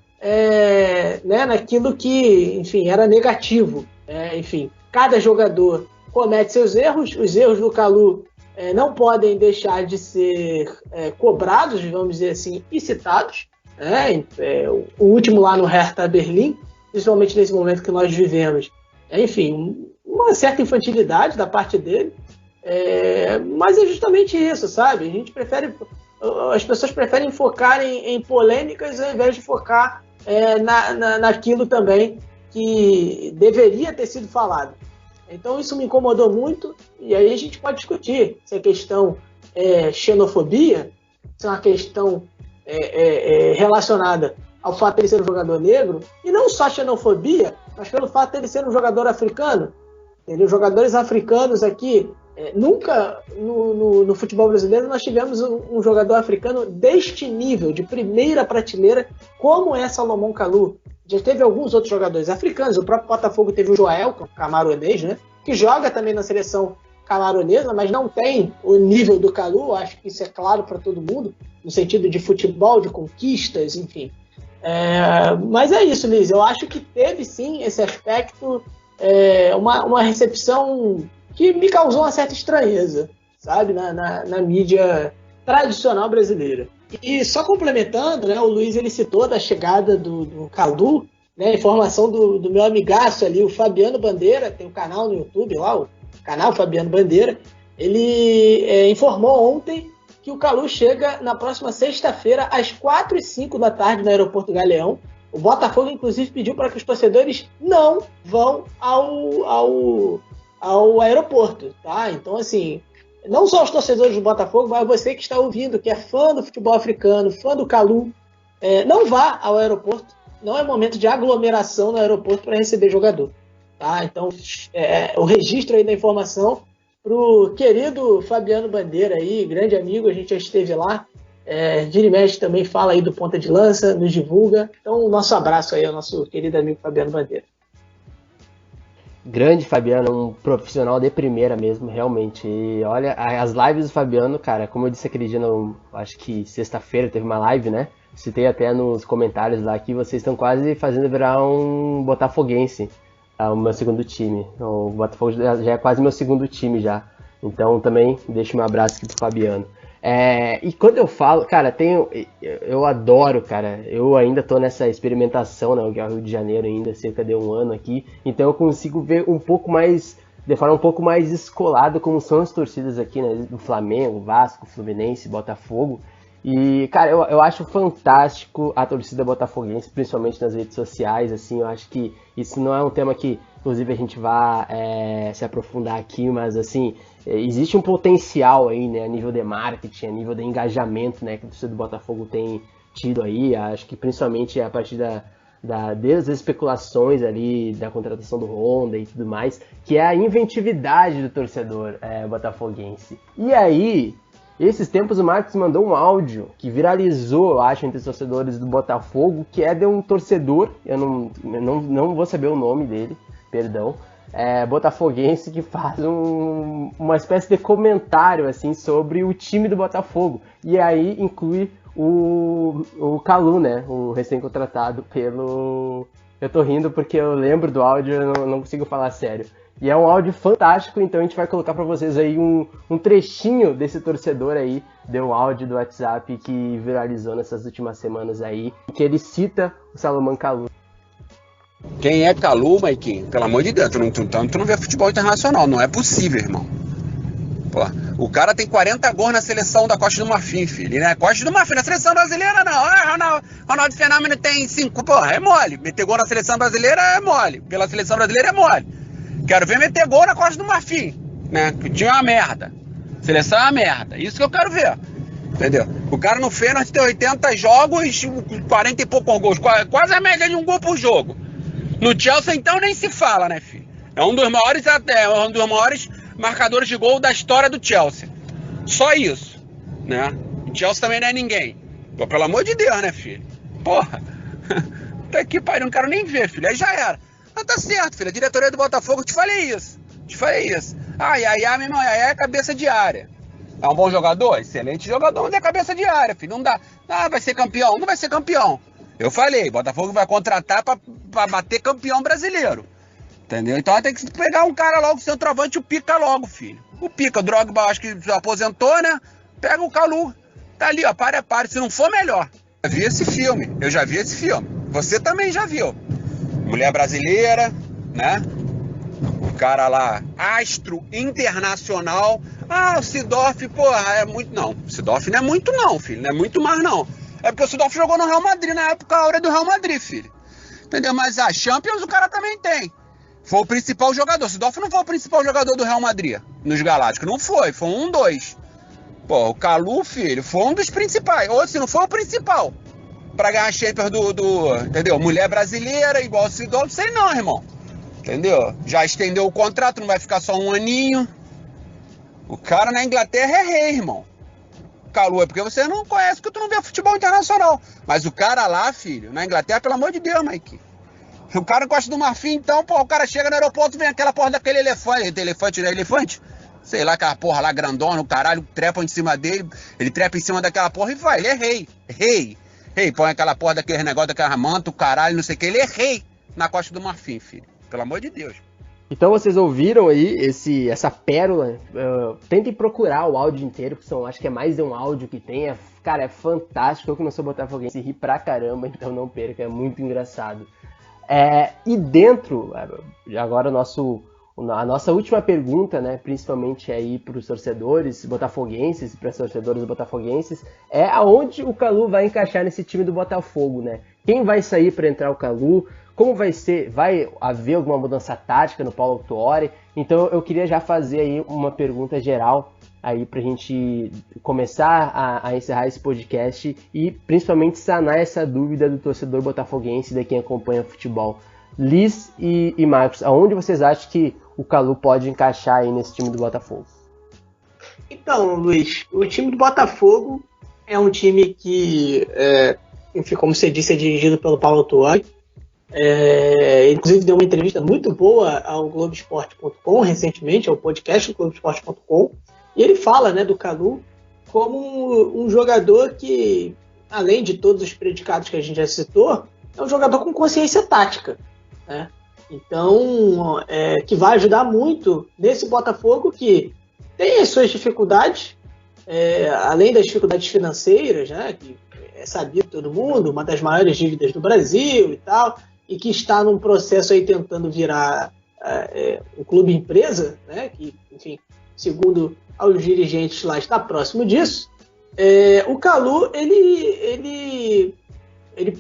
naquilo que, enfim, era negativo. Enfim, cada jogador comete seus erros. Os erros do Kalu não podem deixar de ser cobrados, vamos dizer assim, e citados. O último lá no Hertha Berlim, principalmente nesse momento que nós vivemos. Enfim, uma certa infantilidade da parte dele. Mas é justamente isso, sabe? As pessoas preferem focar em polêmicas ao invés de focar naquilo também que deveria ter sido falado. Então isso me incomodou muito, e aí a gente pode discutir se a questão é xenofobia, se é uma questão relacionada ao fato de ele ser um jogador negro, e não só xenofobia, mas pelo fato de ele ser um jogador africano. Entendeu? Jogadores africanos aqui, nunca no futebol brasileiro nós tivemos um jogador africano deste nível, de primeira prateleira, como é Salomão Kalu. Já teve alguns outros jogadores africanos, o próprio Botafogo teve o Joel, camaronês, né, que joga também na seleção camaronesa, mas não tem o nível do Kalu. Acho que isso é claro para todo mundo, no sentido de futebol, de conquistas, enfim. Mas é isso, Liz, eu acho que teve sim esse aspecto, uma recepção que me causou uma certa estranheza, sabe, na mídia tradicional brasileira. E só complementando, né, o Luiz ele citou da chegada do Kalu, né, informação do meu amigaço ali, o Fabiano Bandeira, tem um canal no YouTube lá, o canal Fabiano Bandeira. Ele informou ontem que o Kalu chega na próxima sexta-feira às 4h05 da tarde no Aeroporto Galeão. O Botafogo, inclusive, pediu para que os torcedores não vão ao aeroporto, tá? Então, assim, não só os torcedores do Botafogo, mas você que está ouvindo, que é fã do futebol africano, fã do Kalu, não vá ao aeroporto. Não é momento de aglomeração no aeroporto para receber jogador. Tá? Então, o registro aí da informação para o querido Fabiano Bandeira, aí, grande amigo, a gente já esteve lá. Vira e mexe também fala aí do Ponta de Lança, nos divulga. Então, o nosso abraço aí ao nosso querido amigo Fabiano Bandeira. Grande Fabiano, um profissional de primeira mesmo, realmente. E olha, as lives do Fabiano, cara, como eu disse aquele dia, acho que sexta-feira teve uma live, né? Citei até nos comentários lá que vocês estão quase fazendo virar um botafoguense, o meu segundo time. O Botafogo já é quase meu segundo time já. Então também deixo meu abraço aqui pro Fabiano. E quando eu falo, cara, eu adoro, cara, eu ainda tô nessa experimentação, né, o Rio de Janeiro ainda, cerca de um ano aqui, então eu consigo ver um pouco mais, de forma um pouco mais descolada como são as torcidas aqui, né, do Flamengo, Vasco, Fluminense, Botafogo, e, cara, eu acho fantástico a torcida botafoguense, principalmente nas redes sociais, assim, eu acho que isso não é um tema que, inclusive, a gente vai se aprofundar aqui, mas, assim, existe um potencial aí, né, a nível de marketing, a nível de engajamento, né, que a torcida do Botafogo tem tido aí, acho que principalmente a partir desde as especulações ali, da contratação do Honda e tudo mais, que é a inventividade do torcedor botafoguense. E aí, esses tempos o Marcos mandou um áudio que viralizou, eu acho, entre os torcedores do Botafogo, que é de um torcedor, eu não vou saber o nome dele, perdão, botafoguense, que faz uma espécie de comentário assim sobre o time do Botafogo, e aí inclui o Kalu, né, o recém-contratado pelo... Eu tô rindo porque eu lembro do áudio, eu não consigo falar sério. E é um áudio fantástico, então a gente vai colocar para vocês aí um trechinho desse torcedor aí, deu um áudio do WhatsApp que viralizou nessas últimas semanas aí, que ele cita o Salomão Kalu. Quem é Kalu, Maiquinho? Pelo amor de Deus, tu não vê futebol internacional, não é possível, irmão. Pô, o cara tem 40 gols na seleção da Costa do Marfim, filho, né? Costa do Marfim, na seleção brasileira não. Ronaldo Fenômeno tem 5, porra, é mole. Meter gol na seleção brasileira é mole. Pela seleção brasileira é mole. Quero ver meter gol na Costa do Marfim, né? Que o time é uma merda. Seleção é uma merda. Isso que eu quero ver. Entendeu? O cara no Feyenoord tem 80 jogos, 40 e poucos gols. Quase a média de um gol por jogo. No Chelsea, então, nem se fala, né, filho? É um dos maiores marcadores de gol da história do Chelsea. Só isso, né? O Chelsea também não é ninguém. Pô, pelo amor de Deus, né, filho? Porra. Tá que pariu, não quero nem ver, filho. Aí já era. Mas tá certo, filho. A diretoria do Botafogo, te falei isso. Yaya, meu irmão, Yaya é cabeça de área. É um bom jogador? Excelente jogador, mas é cabeça de área, filho. Não dá. Vai ser campeão? Não vai ser campeão. Eu falei, Botafogo vai contratar pra bater campeão brasileiro. Entendeu? Então tem que pegar um cara logo, centroavante, o Pica logo, filho. O Pica, o Drogba, acho que já aposentou, né? Pega o Kalu. Tá ali, ó, para. Se não for, melhor. Eu já vi esse filme. Você também já viu. Mulher brasileira, né? O cara lá, astro internacional. O Seedorf, porra, é muito... Não, o Seedorf não é muito não, filho. Não é muito mais, não. É porque o Seedorf jogou no Real Madrid, na época a hora do Real Madrid, filho. Entendeu? Mas a Champions o cara também tem. Foi o principal jogador. O Seedorf não foi o principal jogador do Real Madrid nos Galácticos. Não foi 2. Pô, o Kalu, filho, foi um dos principais. Ou se não foi o principal. Pra ganhar a Champions entendeu? Mulher brasileira, igual o Seedorf, sei não, irmão. Entendeu? Já estendeu o contrato, não vai ficar só um aninho. O cara na Inglaterra é rei, irmão. Kalu, é porque você não conhece, porque tu não vê futebol internacional. Mas o cara lá, filho, na Inglaterra, pelo amor de Deus, Mike. O cara gosta do Marfim, então, pô, o cara chega no aeroporto, vem aquela porra daquele elefante. Elefante, não é elefante? Sei lá, aquela porra lá grandona, o caralho, trepa em cima dele, ele trepa em cima daquela porra e vai, ele é rei. Rei, põe aquela porra daquele negócio, daquela manta, o caralho, não sei o que, ele é rei na Costa do Marfim, filho. Pelo amor de Deus. Então vocês ouviram aí essa pérola, tentem procurar o áudio inteiro, porque acho que é mais de um áudio que tem, cara, é fantástico, eu que não sou botafoguense, ri pra caramba, então não perca, é muito engraçado. E dentro, agora a nossa última pergunta, né, principalmente aí para os torcedores botafoguenses e para os torcedores botafoguenses, é aonde o Kalu vai encaixar nesse time do Botafogo, né? Quem vai sair para entrar o Kalu? Como vai ser? Vai haver alguma mudança tática no Paulo Autuori? Então eu queria já fazer aí uma pergunta geral aí pra gente começar a encerrar esse podcast e principalmente sanar essa dúvida do torcedor botafoguense, de quem acompanha futebol. Liz e Marcos, aonde vocês acham que o Calu pode encaixar aí nesse time do Botafogo? Então, Luiz, o time do Botafogo é um time que, enfim, como você disse, é dirigido pelo Paulo Autuori. Inclusive deu uma entrevista muito boa ao Globoesporte.com recentemente, ao podcast do Globoesporte.com, e ele fala, né, do Calu como um jogador que, além de todos os predicados que a gente já citou, é um jogador com consciência tática, né? Então, que vai ajudar muito nesse Botafogo que tem as suas dificuldades, além das dificuldades financeiras, né, que é sabido todo mundo, uma das maiores dívidas do Brasil e tal, e que está num processo aí tentando virar um clube empresa, né, que, enfim, segundo aos dirigentes lá, está próximo disso. O Calu, ele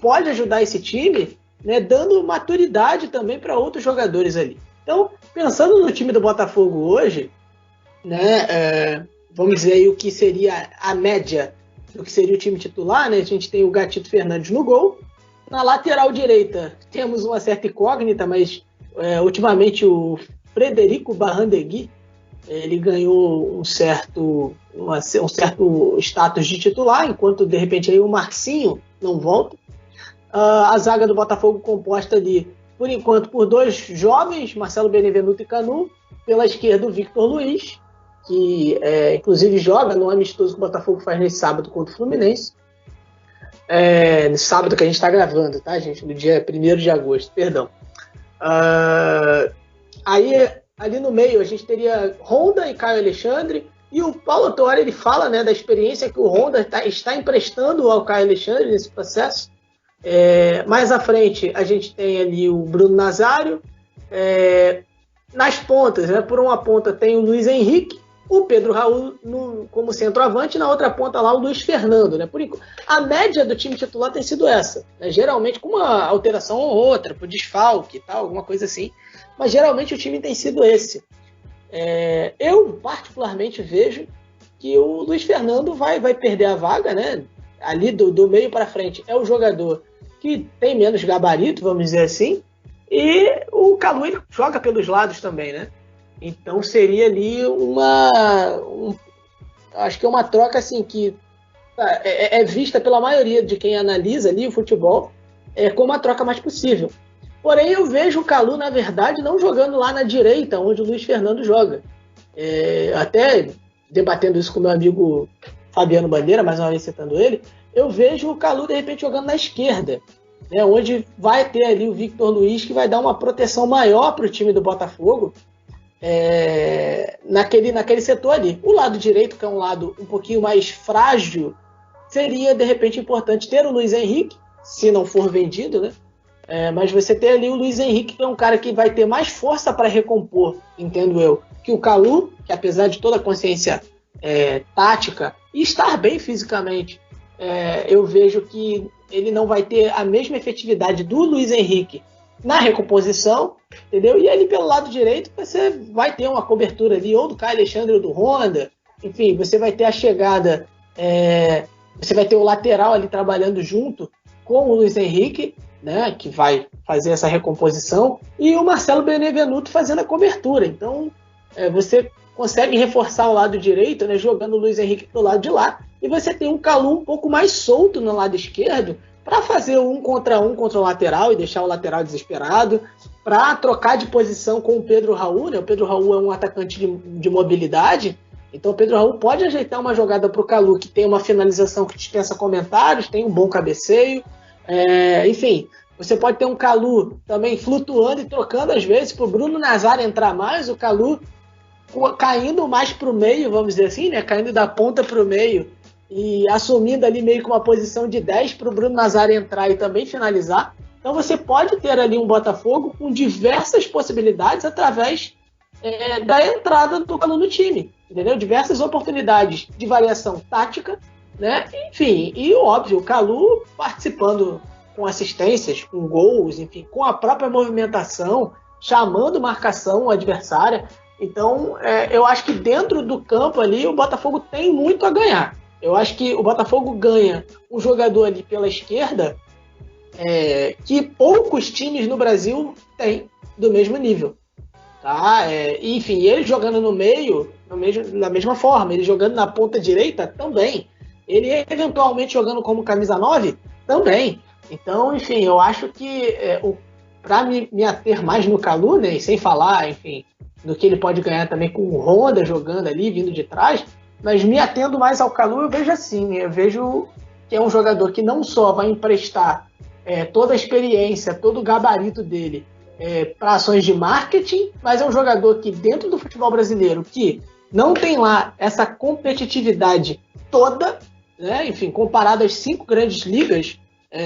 pode ajudar esse time, né, dando maturidade também para outros jogadores ali. Então, pensando no time do Botafogo hoje, né, vamos dizer aí o que seria a média do que seria o time titular, né? A gente tem o Gatito Fernandes no gol. Na lateral direita temos uma certa incógnita, mas ultimamente o Frederico Barrandegui, ele ganhou um certo status de titular, enquanto de repente aí o Marcinho não volta. A zaga do Botafogo composta ali, por enquanto, por dois jovens, Marcelo Benevenuto e Canu. Pela esquerda, o Victor Luiz, que inclusive joga no amistoso que o Botafogo faz nesse sábado contra o Fluminense. Nesse sábado que a gente está gravando, tá, gente? No dia 1º de agosto, perdão. Aí, ali no meio, a gente teria Honda e Caio Alexandre, e o Paulo Autuori, ele fala, né, da experiência que o Honda está emprestando ao Caio Alexandre nesse processo. Mais à frente, a gente tem ali o Bruno Nazário. Nas pontas, né, por uma ponta tem o Luiz Henrique, o Pedro Raul como centroavante, e na outra ponta lá o Luiz Fernando. Né? A média do time titular tem sido essa, né? Geralmente com uma alteração ou outra, por desfalque e tal, alguma coisa assim, mas geralmente o time tem sido esse. Eu particularmente vejo que o Luiz Fernando vai perder a vaga, né? Ali do meio para frente é o jogador que tem menos gabarito, vamos dizer assim, e o Calu ele joga pelos lados também, né? Então seria ali acho que é uma troca assim que é vista pela maioria de quem analisa ali o futebol como a troca mais possível. Porém, eu vejo o Calu, na verdade, não jogando lá na direita, onde o Luiz Fernando joga. Até debatendo isso com meu amigo Fabiano Bandeira, mais uma vez citando ele, eu vejo o Calu, de repente, jogando na esquerda, né, onde vai ter ali o Victor Luiz, que vai dar uma proteção maior para o time do Botafogo, naquele setor ali. O lado direito, que é um lado um pouquinho mais frágil, seria, de repente, importante ter o Luiz Henrique, se não for vendido, né? Mas você tem ali o Luiz Henrique, que é um cara que vai ter mais força para recompor, entendo eu, que o Calu, que apesar de toda a consciência tática e estar bem fisicamente, eu vejo que ele não vai ter a mesma efetividade do Luiz Henrique na recomposição, entendeu? E ali pelo lado direito você vai ter uma cobertura ali, ou do Caio Alexandre ou do Honda, enfim, você vai ter a chegada, você vai ter o lateral ali trabalhando junto com o Luiz Henrique, né, que vai fazer essa recomposição, e o Marcelo Benevenuto fazendo a cobertura. Então, você consegue reforçar o lado direito, né, jogando o Luiz Henrique pro lado de lá, e você tem um Calu um pouco mais solto no lado esquerdo, para fazer um contra o lateral e deixar o lateral desesperado, para trocar de posição com o Pedro Raul. Né? O Pedro Raul é um atacante de mobilidade, então o Pedro Raul pode ajeitar uma jogada para o Calu, que tem uma finalização que dispensa comentários, tem um bom cabeceio. Enfim, você pode ter um Calu também flutuando e trocando às vezes para o Bruno Nazário entrar mais, o Calu caindo mais para o meio, vamos dizer assim, né? Caindo da ponta para o meio e assumindo ali meio que uma posição de 10 para o Bruno Nazário entrar e também finalizar. Então você pode ter ali um Botafogo com diversas possibilidades através da entrada do Calu no time, entendeu? Diversas oportunidades de variação tática, né? Enfim, e óbvio, o Calu participando com assistências, com gols, enfim, com a própria movimentação, chamando marcação adversária. Então, eu acho que dentro do campo ali, o Botafogo tem muito a ganhar. Eu acho que o Botafogo ganha um jogador ali pela esquerda que poucos times no Brasil têm do mesmo nível. Tá? Enfim, ele jogando no meio, da mesma forma, ele jogando na ponta direita também. Ele eventualmente jogando como camisa 9 também. Então, enfim, eu acho que para me ater mais no Kalu, né, e sem falar, enfim, do que ele pode ganhar também com o Honda jogando ali, vindo de trás, mas me atendo mais ao Kalu, eu vejo assim, eu vejo que é um jogador que não só vai emprestar toda a experiência, todo o gabarito dele para ações de marketing, mas é um jogador que dentro do futebol brasileiro, que não tem lá essa competitividade toda, né, enfim, comparado às 5 grandes ligas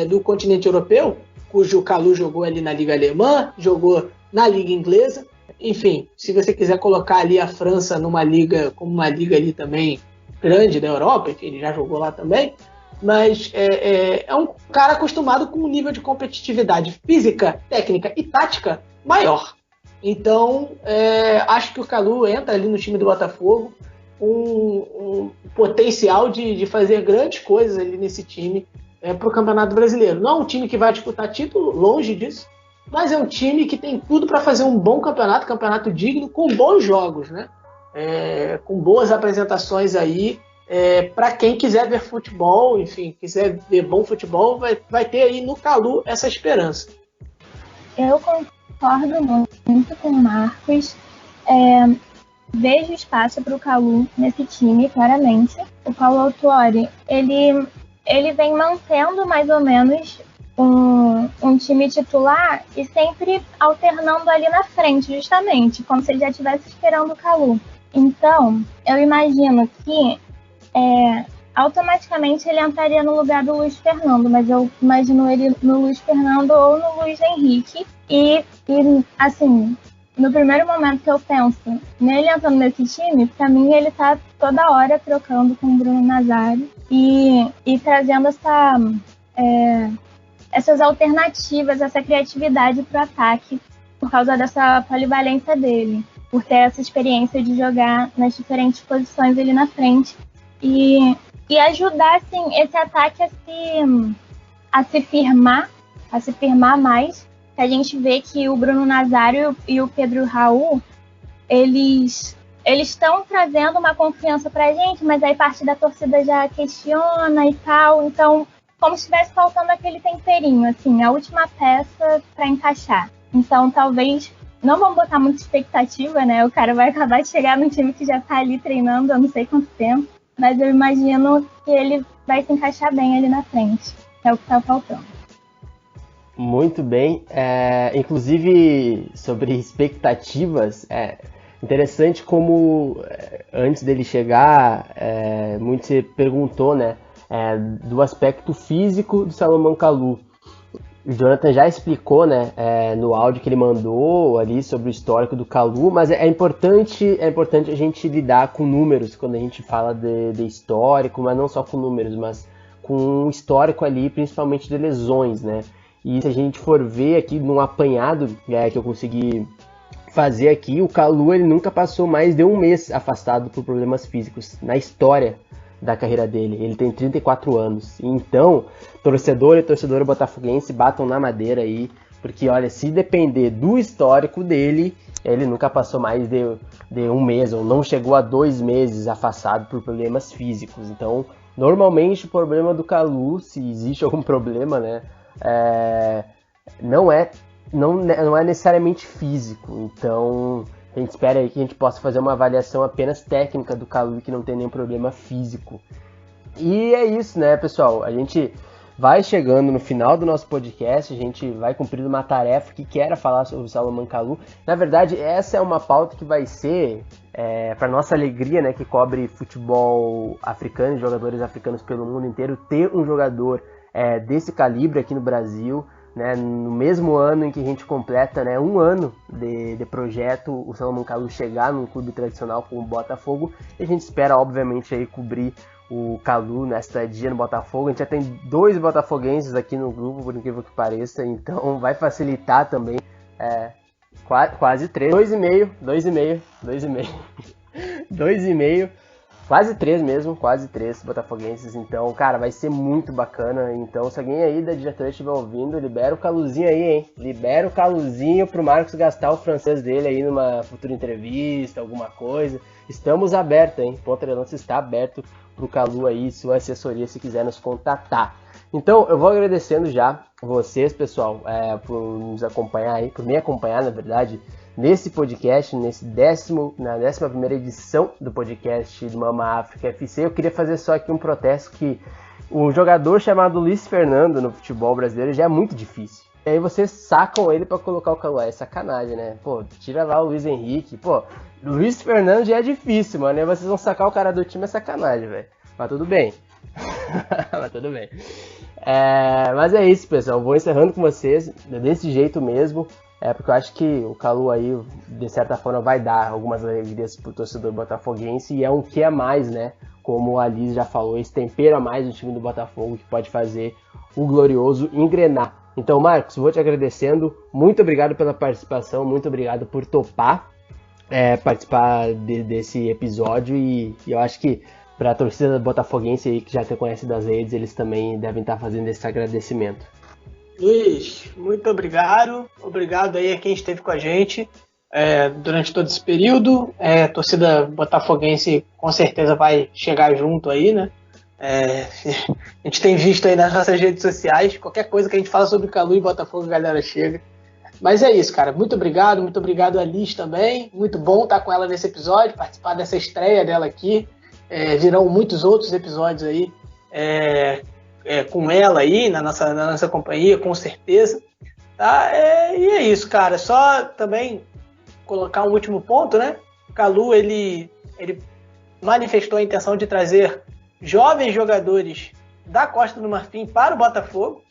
do continente europeu, cujo Kalu jogou ali na Liga Alemã, jogou na Liga Inglesa. Enfim, se você quiser colocar ali a França numa liga, como uma liga ali também grande da Europa, enfim, ele já jogou lá também, mas é um cara acostumado com um nível de competitividade física, técnica e tática maior. Então, acho que o Kalu entra ali no time do Botafogo um potencial de fazer grandes coisas ali nesse time para o Campeonato Brasileiro. Não é um time que vai disputar título, longe disso, mas é um time que tem tudo para fazer um bom campeonato digno, com bons jogos, né? Com boas apresentações aí. Para quem quiser ver futebol, enfim, quiser ver bom futebol, vai ter aí no Kalu essa esperança. Eu concordo muito com o Marcos. Vejo espaço para o Kalu nesse time, claramente. O Paulo Autuori, ele vem mantendo mais ou menos um time titular e sempre alternando ali na frente, justamente, como se ele já estivesse esperando o Kalu. Então, eu imagino que automaticamente ele entraria no lugar do Luiz Fernando, mas eu imagino ele no Luiz Fernando ou no Luiz Henrique. E assim, no primeiro momento que eu penso nele entrando nesse time, pra mim ele tá toda hora trocando com o Bruno Nazário e trazendo essas alternativas, essa criatividade pro ataque, por causa dessa polivalência dele, por ter essa experiência de jogar nas diferentes posições ali na frente e ajudar assim, esse ataque a se firmar mais. A gente vê que o Bruno Nazário e o Pedro Raul, eles estão trazendo uma confiança pra gente, mas aí parte da torcida já questiona e tal, então como se estivesse faltando aquele temperinho, assim, a última peça para encaixar. Então talvez não vão botar muita expectativa, né? O cara vai acabar de chegar num time que já tá ali treinando há não sei quanto tempo, mas eu imagino que ele vai se encaixar bem ali na frente. É o que tá faltando. Muito bem. Inclusive, sobre expectativas, interessante como antes dele chegar, muito se perguntou, né, do aspecto físico do Salomão Kalu. O Jonathan já explicou, né, no áudio que ele mandou ali sobre o histórico do Kalu, mas é importante a gente lidar com números quando a gente fala de histórico, mas não só com números, mas com um histórico ali, principalmente de lesões, né? E se a gente for ver aqui num apanhado que eu consegui fazer aqui, o Kalu ele nunca passou mais de um mês afastado por problemas físicos na história da carreira dele. Ele tem 34 anos. Então, torcedor e torcedora botafoguense batam na madeira aí, porque olha, se depender do histórico dele, ele nunca passou mais de um mês, ou não chegou a 2 meses afastado por problemas físicos. Então, normalmente o problema do Kalu, se existe algum problema, né, não é necessariamente físico. Então a gente espera aí que a gente possa fazer uma avaliação apenas técnica do Kalu, que não tem nenhum problema físico. E é isso, né, pessoal? A gente vai chegando no final do nosso podcast, a gente vai cumprindo uma tarefa que era falar sobre o Salomão Kalu. Na verdade, essa é uma pauta que vai ser, para nossa alegria, né, que cobre futebol africano, jogadores africanos pelo mundo inteiro, ter um jogador desse calibre aqui no Brasil, né, no mesmo ano em que a gente completa, né, 1 ano de projeto, o Salomão Kalu chegar num clube tradicional como o Botafogo. E a gente espera, obviamente, aí cobrir o Kalu nesta dia no Botafogo. A gente já tem 2 botafoguenses aqui no grupo, por incrível que pareça, então vai facilitar também Quase 3. 2,5. Quase 3 mesmo, quase 3 botafoguenses. Então, cara, vai ser muito bacana. Então, se alguém aí da diretoria estiver ouvindo, libera o Caluzinho aí, hein? Libera o Caluzinho pro Marcos gastar o francês dele aí numa futura entrevista, alguma coisa. Estamos abertos, hein? Ponta de Lança está aberto pro Calu aí, sua assessoria, se quiser nos contatar. Então, eu vou agradecendo já vocês, pessoal, por nos acompanhar aí, por me acompanhar, na verdade, nesse podcast, na 11ª edição do podcast do Mama África FC. Eu queria fazer só aqui um protesto que um jogador chamado Luiz Fernando no futebol brasileiro já é muito difícil. E aí vocês sacam ele pra colocar o Calu. É sacanagem, né? Pô, tira lá o Luiz Henrique. Pô, Luiz Fernando já é difícil, mano. E aí vocês vão sacar o cara do time, é sacanagem, velho. Mas tudo bem. Mas tudo bem. Mas é isso, pessoal. Eu vou encerrando com vocês desse jeito mesmo. Porque eu acho que o Calu aí, de certa forma, vai dar algumas alegrias pro torcedor botafoguense. E é um que a mais, né? Como a Liz já falou, esse tempero a mais no time do Botafogo que pode fazer o glorioso engrenar. Então, Marcos, vou te agradecendo. Muito obrigado pela participação. Muito obrigado por topar participar desse episódio. E eu acho que para a torcida botafoguense aí que já te conhece das redes, eles também devem estar fazendo esse agradecimento. Luiz, muito obrigado. Obrigado aí a quem esteve com a gente durante todo esse período. A torcida botafoguense com certeza vai chegar junto aí, né? A gente tem visto aí nas nossas redes sociais, qualquer coisa que a gente fala sobre Calu e Botafogo, a galera chega. Mas é isso, cara. Muito obrigado a Liz também. Muito bom estar com ela nesse episódio, participar dessa estreia dela aqui. Virão muitos outros episódios aí com ela aí, na nossa companhia, com certeza. Tá? E é isso, cara. Só também colocar um último ponto, né? O Calu, ele manifestou a intenção de trazer jovens jogadores da Costa do Marfim para o Botafogo.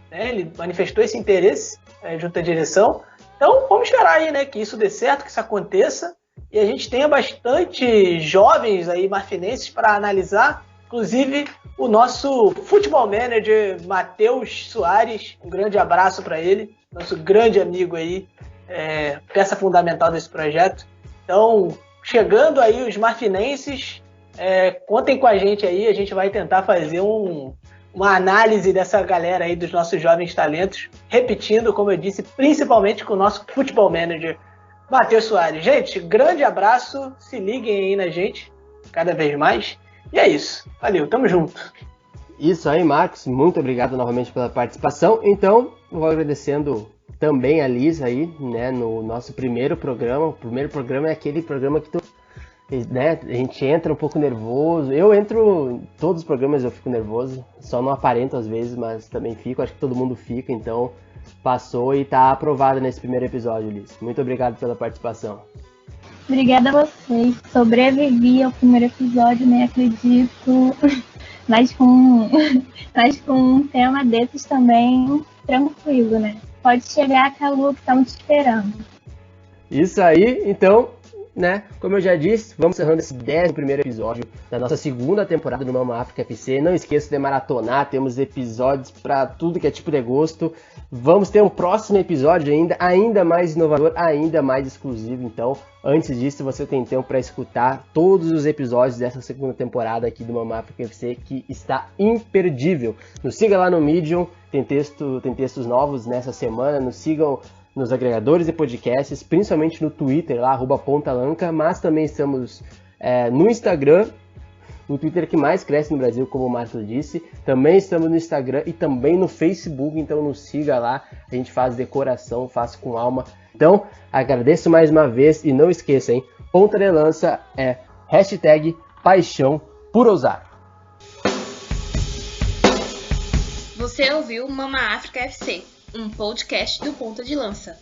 Né? Ele manifestou esse interesse junto à direção. Então, vamos esperar aí, né? Que isso dê certo, que isso aconteça. E a gente tenha bastante jovens aí marfinenses para analisar, inclusive o nosso futebol manager Matheus Soares, um grande abraço para ele, nosso grande amigo aí, peça fundamental desse projeto. Então, chegando aí os marfinenses, contem com a gente aí, a gente vai tentar fazer uma análise dessa galera aí dos nossos jovens talentos, repetindo, como eu disse, principalmente com o nosso futebol manager Matheus Soares. Gente, grande abraço, se liguem aí na gente, cada vez mais. E é isso, valeu, tamo junto. Isso aí, Marcos, muito obrigado novamente pela participação. Então, vou agradecendo também a Liz aí, né, no nosso primeiro programa. O primeiro programa é aquele programa que a gente entra um pouco nervoso. Eu entro em todos os programas, eu fico nervoso, só não aparento às vezes, mas também fico, acho que todo mundo fica, então passou e tá aprovado nesse primeiro episódio, Liz. Muito obrigado pela participação. Obrigada a vocês. Sobrevivi ao primeiro episódio, nem acredito. Mas com um tema desses também, tranquilo, né? Pode chegar, Calu, que estamos te esperando. Isso aí, então, né? Como eu já disse, vamos encerrando esse 11º episódio da nossa segunda temporada do Mama África FC. Não esqueça de maratonar, temos episódios para tudo que é tipo de gosto. Vamos ter um próximo episódio ainda mais inovador, ainda mais exclusivo. Então, antes disso, você tem tempo para escutar todos os episódios dessa segunda temporada aqui do Mama África FC, que está imperdível. Nos siga lá no Medium, tem textos novos nessa semana. Nos sigam nos agregadores de podcasts, principalmente no Twitter, lá, @pontalanca, mas também estamos no Instagram, no Twitter que mais cresce no Brasil, como o Marcos disse. Também estamos no Instagram e também no Facebook, então nos siga lá, a gente faz decoração, faz com alma. Então, agradeço mais uma vez e não esqueça, hein? Ponta de Lança é #paixão por ousar. Você ouviu Mama África FC, um podcast do Ponta de Lança.